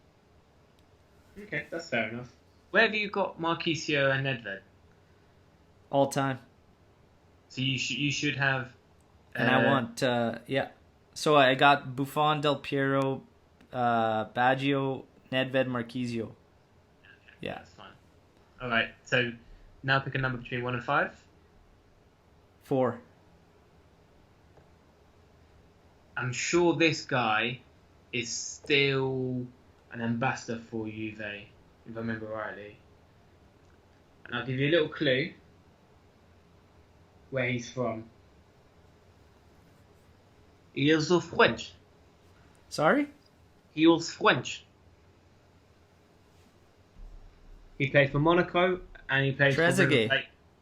Speaker 2: Okay, that's fair enough. Where have you got Marquisio and Nedved?
Speaker 1: All-time.
Speaker 2: So you should have.
Speaker 1: And I want, yeah. So I got Buffon, Del Piero, Baggio, Nedved, Marquisio. Yeah.
Speaker 2: That's fine. All right. So now pick a number between 1 and 5.
Speaker 1: 4.
Speaker 2: I'm sure this guy is still an ambassador for Juve, if I remember rightly. And I'll give you a little clue where he's from. He is French.
Speaker 1: Sorry?
Speaker 2: He was French. He played for Monaco and he played
Speaker 1: Trezeguet.
Speaker 2: for...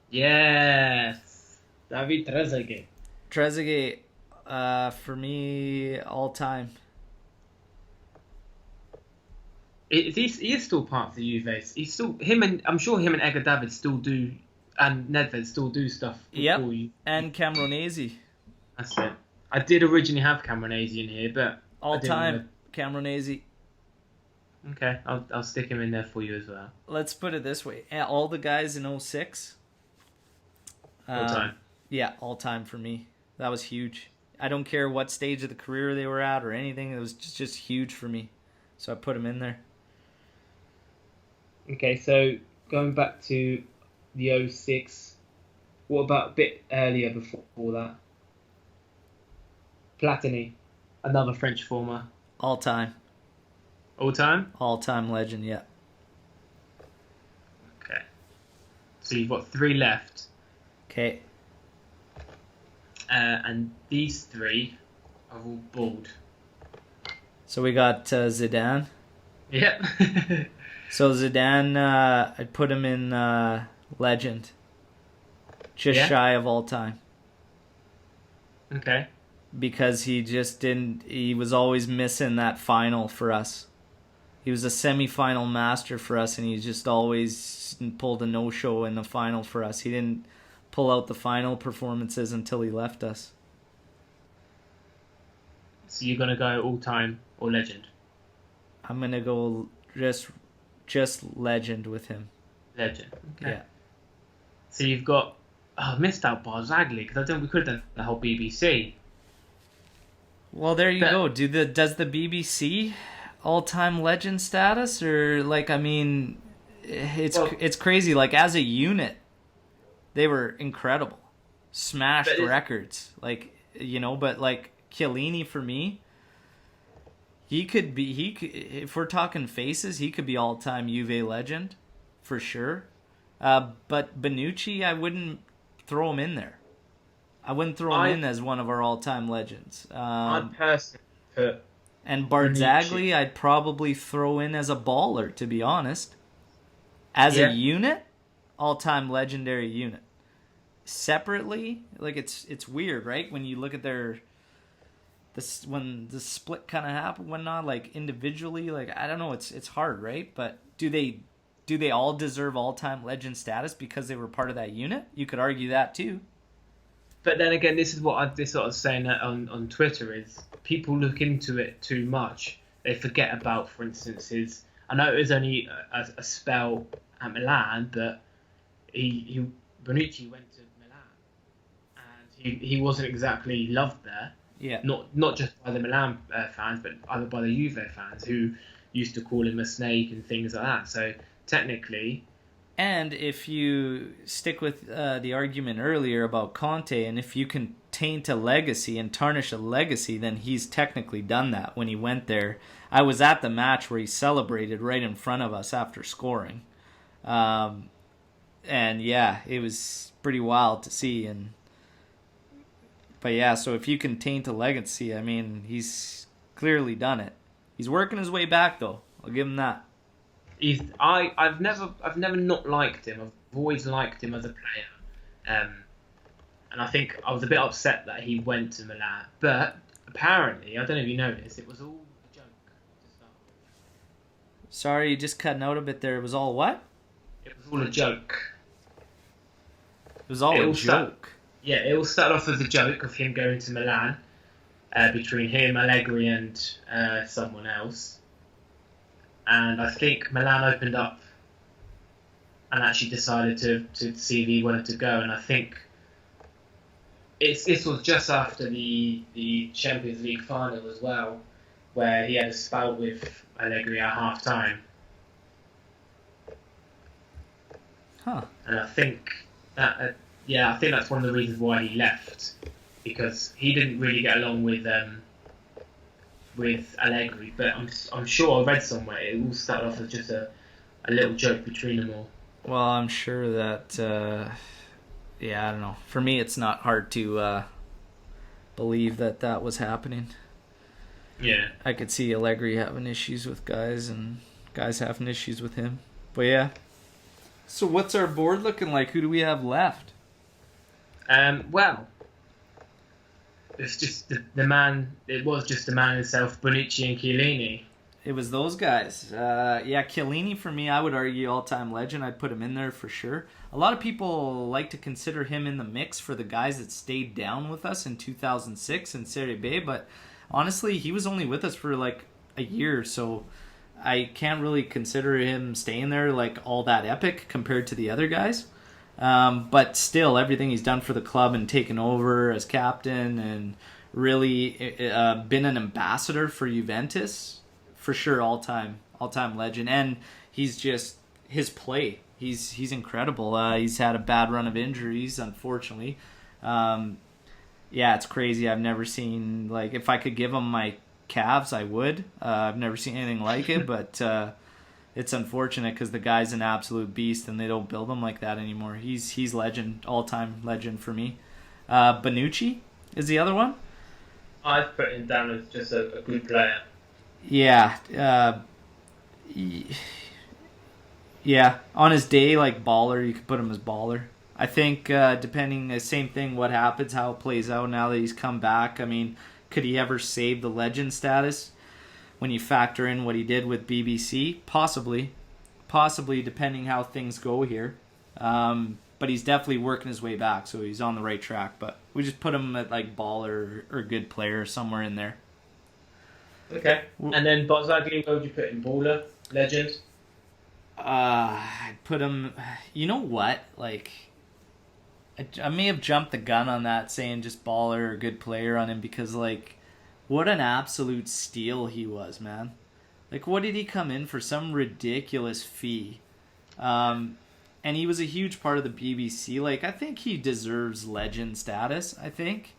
Speaker 2: Yes! David Trezeguet.
Speaker 1: Trezeguet, for me, all-time.
Speaker 2: He is still part of the Juve. He's still... I'm sure him and Edgar David still do... And Nedved still do stuff for you.
Speaker 1: And Camoranesi.
Speaker 2: That's it. I did originally have Camoranesi in here, but...
Speaker 1: All-time, Camoranesi.
Speaker 2: Okay, I'll stick him in there for you as well.
Speaker 1: Let's put it this way. All the guys in 06.
Speaker 2: All-time.
Speaker 1: Yeah, all-time for me. That was huge. I don't care what stage of the career they were at or anything. It was just huge for me. So I put him in there.
Speaker 2: Okay, so going back to the 06, what about a bit earlier before that? Platini, another French former.
Speaker 1: All-time.
Speaker 2: All-time?
Speaker 1: All-time legend, yeah.
Speaker 2: Okay. So you've got 3 left.
Speaker 1: Okay.
Speaker 2: And these 3 are all bald.
Speaker 1: So we got Zidane.
Speaker 2: Yep.
Speaker 1: So Zidane, I'd put him in legend. Just shy of all-time.
Speaker 2: Okay.
Speaker 1: Because he was always missing that final for us. He was a semi-final master for us, and he just always pulled a no-show in the final for us. He didn't pull out the final performances until he left us.
Speaker 2: So you're going to go all-time or legend?
Speaker 1: I'm going to go just legend with him.
Speaker 2: Legend, okay.
Speaker 1: Yeah.
Speaker 2: So you've got... Oh, I missed out Barzagli, because we could have done the whole BBC.
Speaker 1: Well, there you go. Does the BBC all-time legend status, or it's crazy. Like, as a unit, they were incredible, smashed records. But like Chiellini for me, if we're talking faces, he could be all-time Juve legend for sure. But Bonucci, I wouldn't throw him in there. I wouldn't throw him in as one of our all-time legends.
Speaker 2: I'd personally put...
Speaker 1: And Barzagli, I'd probably throw in as a baller, to be honest. As a unit, all-time legendary unit. Separately, like it's weird, right? When you look at when the split kind of happened, whatnot, like individually, like I don't know, it's hard, right? But do they all deserve all-time legend status because they were part of that unit? You could argue that too.
Speaker 2: But then again, this is what I've been sort of saying on Twitter is people look into it too much. They forget about, for instance, I know it was only a spell at Milan, but Bonucci went to Milan, and he wasn't exactly loved there.
Speaker 1: Yeah.
Speaker 2: Not just by the Milan fans, but either by the Juve fans who used to call him a snake and things like that. So technically.
Speaker 1: And if you stick with the argument earlier about Conte, and if you can taint a legacy and tarnish a legacy, then he's technically done that when he went there. I was at the match where he celebrated right in front of us after scoring. And yeah, it was pretty wild to see. And But yeah, so if you can taint a legacy, I mean, he's clearly done it. He's working his way back, though. I'll give him that.
Speaker 2: I've never not liked him. I've always liked him as a player. And I think I was a bit upset that he went to Milan. But apparently, I don't know if you noticed, it was all a joke to start with.
Speaker 1: Sorry, you just cutting out a bit there. It was all what?
Speaker 2: It was all a joke.
Speaker 1: It was all a joke.
Speaker 2: Yeah, it all started off as a joke of him going to Milan, between him, Allegri, and someone else. And I think Milan opened up and actually decided to see if he wanted to go. And I think this was just after the Champions League final as well, where he had a spout with Allegri at half time.
Speaker 1: Huh.
Speaker 2: And I think that, I think that's one of the reasons why he left, because he didn't really get along with Allegri. But I'm sure I read somewhere it all started off as just a little joke between them all.
Speaker 1: Well, I'm sure that, I don't know. For me, it's not hard to believe that was happening.
Speaker 2: Yeah.
Speaker 1: I could see Allegri having issues with guys and guys having issues with him. But yeah. So what's our board looking like? Who do we have left?
Speaker 2: Well, it's just the man. It was just the man himself, Bonucci and Chiellini.
Speaker 1: It was those guys. Chiellini for me, I would argue all-time legend. I'd put him in there for sure. A lot of people like to consider him in the mix for the guys that stayed down with us in 2006 in Serie B, but honestly, he was only with us for like a year, so I can't really consider him staying there like all that epic compared to the other guys. But still, everything he's done for the club and taken over as captain and really been an ambassador for Juventus, for sure, all-time legend. And he's just, his play, he's incredible. He's had a bad run of injuries, unfortunately. It's crazy. I've never seen, like, if I could give him my calves, I would. I've never seen anything like it, but it's unfortunate because the guy's an absolute beast and they don't build him like that anymore. He's legend, all-time legend for me. Bonucci is the other one.
Speaker 2: I'd put him down as just a good player.
Speaker 1: Yeah. On his day, like baller, you could put him as baller. I think depending, the same thing, what happens, how it plays out now that he's come back. I mean, could he ever save the legend status when you factor in what he did with BBC? Possibly, depending how things go here. But he's definitely working his way back, so he's on the right track. But we just put him at like baller or good player somewhere in there.
Speaker 2: Okay. And then Barzagli, where would you put him? Baller? Legend?
Speaker 1: I'd put him... You know what? Like, I may have jumped the gun on that, saying just baller or good player on him, because, like, what an absolute steal he was, man. Like, what did he come in for? Some ridiculous fee. And he was a huge part of the BBC. Like, I think he deserves legend status, I think.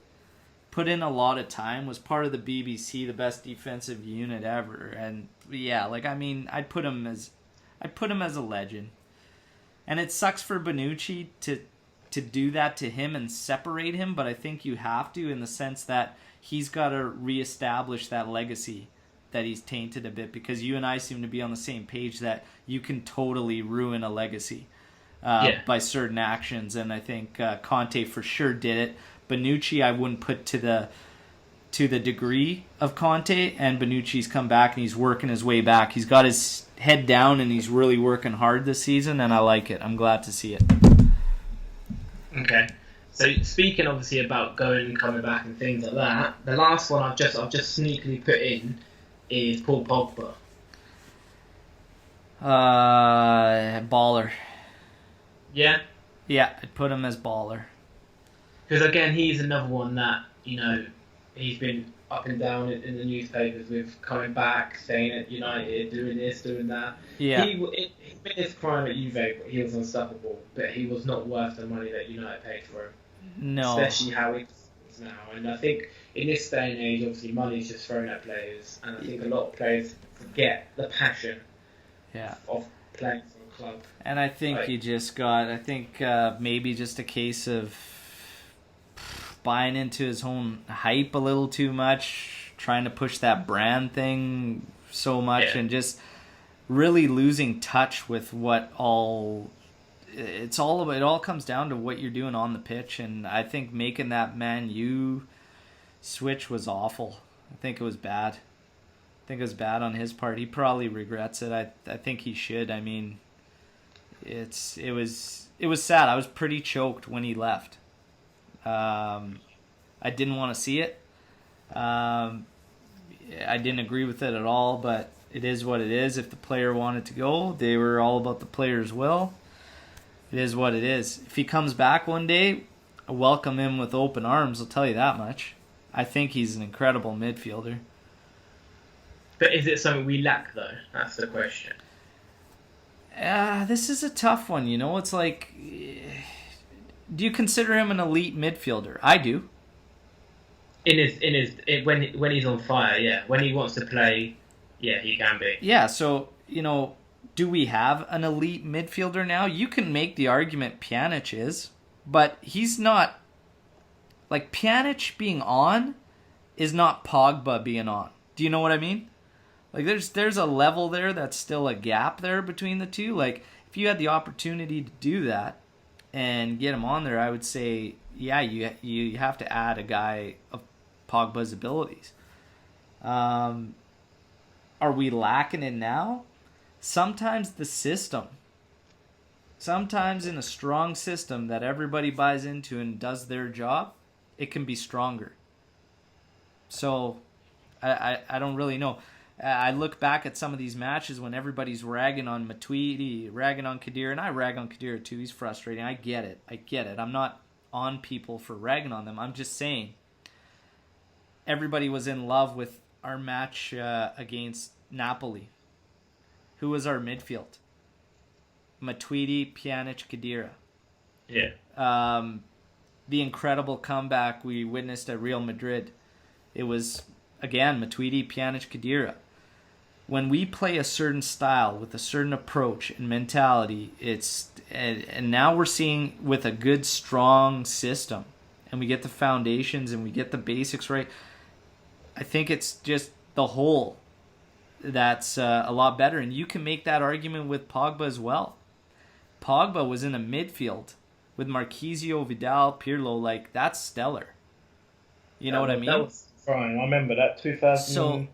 Speaker 1: Put in a lot of time, was part of the BBC, the best defensive unit ever. And, yeah, like, I mean, I'd put him as a legend. And it sucks for Bonucci to do that to him and separate him, but I think you have to, in the sense that he's got to reestablish that legacy that he's tainted a bit, because you and I seem to be on the same page that you can totally ruin a legacy by certain actions, and I think Conte for sure did it. Bonucci I wouldn't put to the degree of Conte, and Bonucci's come back and he's working his way back. He's got his head down and he's really working hard this season, and I like it. I'm glad to see it.
Speaker 2: Okay. So speaking obviously about going and coming back and things like that, the last one I've just sneakily put in is Paul Pogba.
Speaker 1: Baller.
Speaker 2: Yeah?
Speaker 1: Yeah, I'd put him as baller.
Speaker 2: Because again, he's another one that, you know, he's been up and down in the newspapers with coming back, staying at United, doing this, doing that.
Speaker 1: Yeah.
Speaker 2: He in his prime at Juve, he was unstoppable, but he was not worth the money that United paid for him.
Speaker 1: No.
Speaker 2: Especially how he is now. And I think in this day and age, obviously, money is just thrown at players, and I think a lot of players forget the passion of playing for a club.
Speaker 1: And I think maybe just a case of buying into his own hype a little too much, trying to push that brand thing so much, and just really losing touch with what all it's all about. It all comes down to what you're doing on the pitch, and I think making that Man U switch was awful. I think it was bad. I think it was bad on his part. He probably regrets it. I think he should. I mean, it was sad. I was pretty choked when he left. I didn't want to see it. I didn't agree with it at all, but it is what it is. If the player wanted to go, they were all about the player's will. It is what it is. If he comes back one day, I welcome him with open arms, I'll tell you that much. I think he's an incredible midfielder.
Speaker 2: But is it something we lack, though? That's the question.
Speaker 1: This is a tough one, you know? It's like, do you consider him an elite midfielder? I do.
Speaker 2: When he's on fire, yeah. When he wants to play, yeah, he can be.
Speaker 1: Yeah, so, you know, do we have an elite midfielder now? You can make the argument Pjanic is, but he's not. Like, Pjanic being on is not Pogba being on. Do you know what I mean? Like, there's a level there that's still a gap there between the two. Like, if you had the opportunity to do that and get him on there, I would say, yeah, you have to add a guy of Pogba's abilities. Are we lacking it now? Sometimes the system. Sometimes in a strong system that everybody buys into and does their job, it can be stronger. So, I don't really know. I look back at some of these matches when everybody's ragging on Matuidi, ragging on Khedira, and I rag on Khedira too. He's frustrating. I get it. I'm not on people for ragging on them. I'm just saying everybody was in love with our match against Napoli. Who was our midfield? Matuidi, Pjanic, Khedira.
Speaker 2: Yeah.
Speaker 1: The incredible comeback we witnessed at Real Madrid. It was, again, Matuidi, Pjanic, Khedira. When we play a certain style with a certain approach and mentality, and now we're seeing with a good, strong system, and we get the foundations and we get the basics right, I think it's just the whole that's a lot better. And you can make that argument with Pogba as well. Pogba was in a midfield with Marquisio, Vidal, Pirlo. Like, that's stellar. You know what I mean?
Speaker 2: That was fine. I remember that 2000.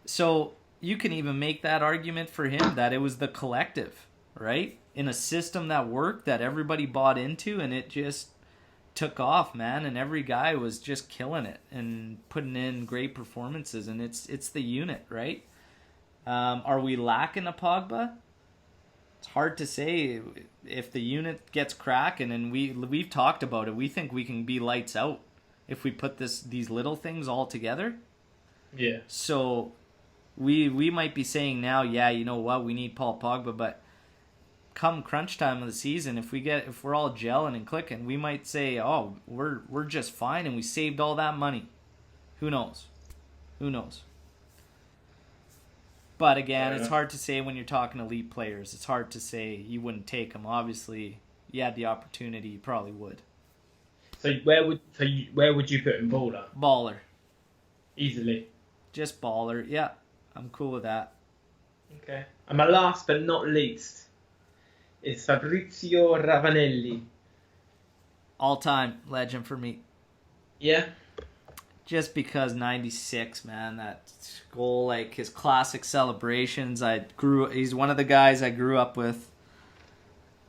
Speaker 1: So you can even make that argument for him that it was the collective, right? In a system that worked, that everybody bought into, and it just took off, man. And every guy was just killing it and putting in great performances. And it's the unit, right? Are we lacking a Pogba? It's hard to say. If the unit gets cracking, and we've talked about it, we think we can be lights out if we put these little things all together.
Speaker 2: Yeah.
Speaker 1: So we might be saying now, yeah, you know what, we need Paul Pogba, but come crunch time of the season, if we're all gelling and clicking, we might say, oh, we're just fine and we saved all that money. Who knows? But again, it's hard to say when you're talking elite players. It's hard to say you wouldn't take them. Obviously, you had the opportunity, you probably would.
Speaker 2: So where would you put him?
Speaker 1: Baller.
Speaker 2: Easily.
Speaker 1: Just baller. Yeah, I'm cool with that.
Speaker 2: Okay. And my last but not least is Fabrizio Ravanelli.
Speaker 1: All-time legend for me.
Speaker 2: Yeah.
Speaker 1: Just because 96, man, that goal, like his classic celebrations. He's one of the guys I grew up with.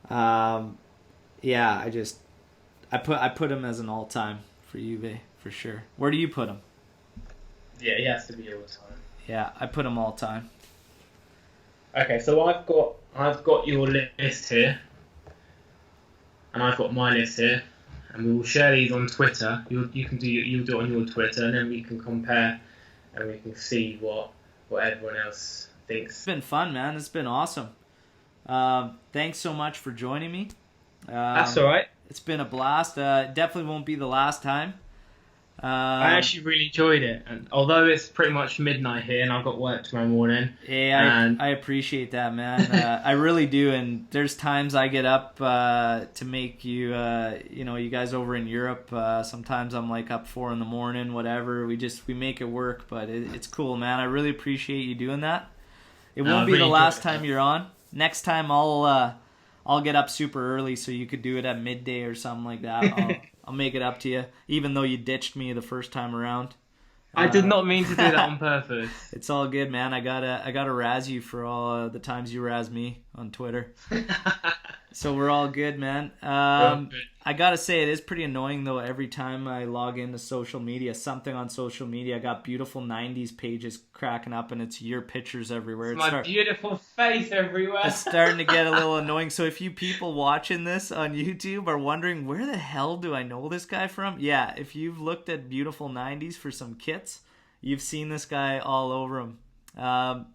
Speaker 1: Yeah, I put him as an all-time for Juve for sure. Where do you put him?
Speaker 2: Yeah, he has to be all-time.
Speaker 1: Yeah, I put him all-time.
Speaker 2: Okay, so I've got your list here, and I've got my list here, and we will share these on Twitter. You'll do it on your Twitter, and then we can compare, and we can see what everyone else thinks.
Speaker 1: It's been fun, man. It's been awesome. Thanks so much for joining me.
Speaker 2: That's all right.
Speaker 1: It's been a blast. Definitely won't be the last time.
Speaker 2: I
Speaker 1: Um,
Speaker 2: actually really enjoyed it, and although it's pretty much midnight here, and I've got work tomorrow morning,
Speaker 1: Yeah,
Speaker 2: and
Speaker 1: I appreciate that, man. I really do. And there's times I get up to make you, you guys over in Europe. Sometimes I'm like up 4 in the morning, whatever. We make it work, but it's cool, man. I really appreciate you doing that. It
Speaker 2: no,
Speaker 1: won't
Speaker 2: I
Speaker 1: be the
Speaker 2: really
Speaker 1: last
Speaker 2: enjoyed
Speaker 1: time
Speaker 2: it.
Speaker 1: you're on. Next time I'll get up super early so you could do it at midday or something like that. I'll make it up to you, even though you ditched me the first time around.
Speaker 2: I did
Speaker 1: Uh,
Speaker 2: not mean to do that on purpose.
Speaker 1: It's all good, man. I gotta razz you for all the times you razz me on Twitter. So we're all good, man.
Speaker 2: Well, good.
Speaker 1: I gotta say it is pretty annoying though. Every time I log into social media, something on social media, I got beautiful '90s pages cracking up, and it's your pictures everywhere.
Speaker 2: It's my beautiful face everywhere.
Speaker 1: It's starting to get a little annoying. So if you people watching this on YouTube are wondering where the hell do I know this guy from? Yeah, if you've looked at beautiful '90s for some kits, you've seen this guy all over them.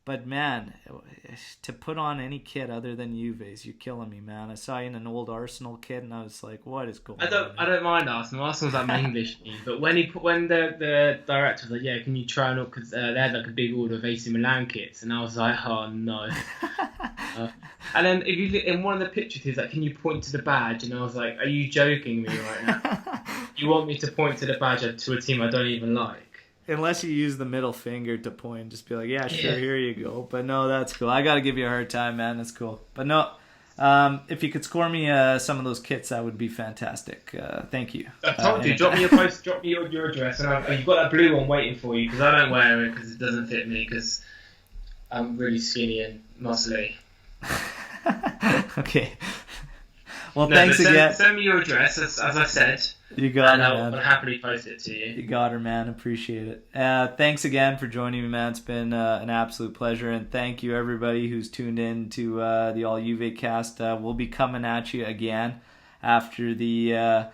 Speaker 1: But man, to put on any kit other than Juve's, you're killing me, man. I saw you in an old Arsenal kit, and I was like, "What is going on?"
Speaker 2: I don't mind Arsenal. Arsenal's like my English team, but when the director was like, yeah, can you try and because they had like a big order of AC Milan kits, and I was like, oh no. And then if you look in one of the pictures, he's like, can you point to the badge? And I was like, are you joking me right now? You want me to point to the badge to a team I don't even like?
Speaker 1: Unless you use the middle finger to point, just be like, yeah, sure,
Speaker 2: Yeah.
Speaker 1: here you go. But no, that's cool. I got to give you a hard time, man. That's cool. But no, if you could score me some of those kits, that would be fantastic. Thank you.
Speaker 2: I told you,
Speaker 1: anytime.
Speaker 2: drop me your post, drop me your address, and you've got that blue one waiting for you because I don't wear it because it doesn't fit me because I'm really skinny and muscly.
Speaker 1: Okay. Well,
Speaker 2: No,
Speaker 1: thanks
Speaker 2: but send,
Speaker 1: again.
Speaker 2: send me your address, as I said,
Speaker 1: You got
Speaker 2: and
Speaker 1: it,
Speaker 2: I'll
Speaker 1: man.
Speaker 2: happily post it to you.
Speaker 1: You got her, man. Appreciate it. Thanks again for joining me, man. It's been an absolute pleasure. And thank you, everybody who's tuned in to the All JuveCast. We'll be coming at you again after the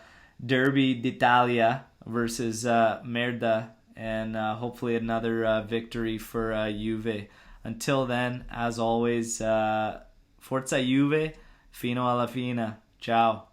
Speaker 1: Derby d'Italia versus Merda. And hopefully another victory for Juve. Until then, as always, Forza Juve, fino alla fine. Ciao.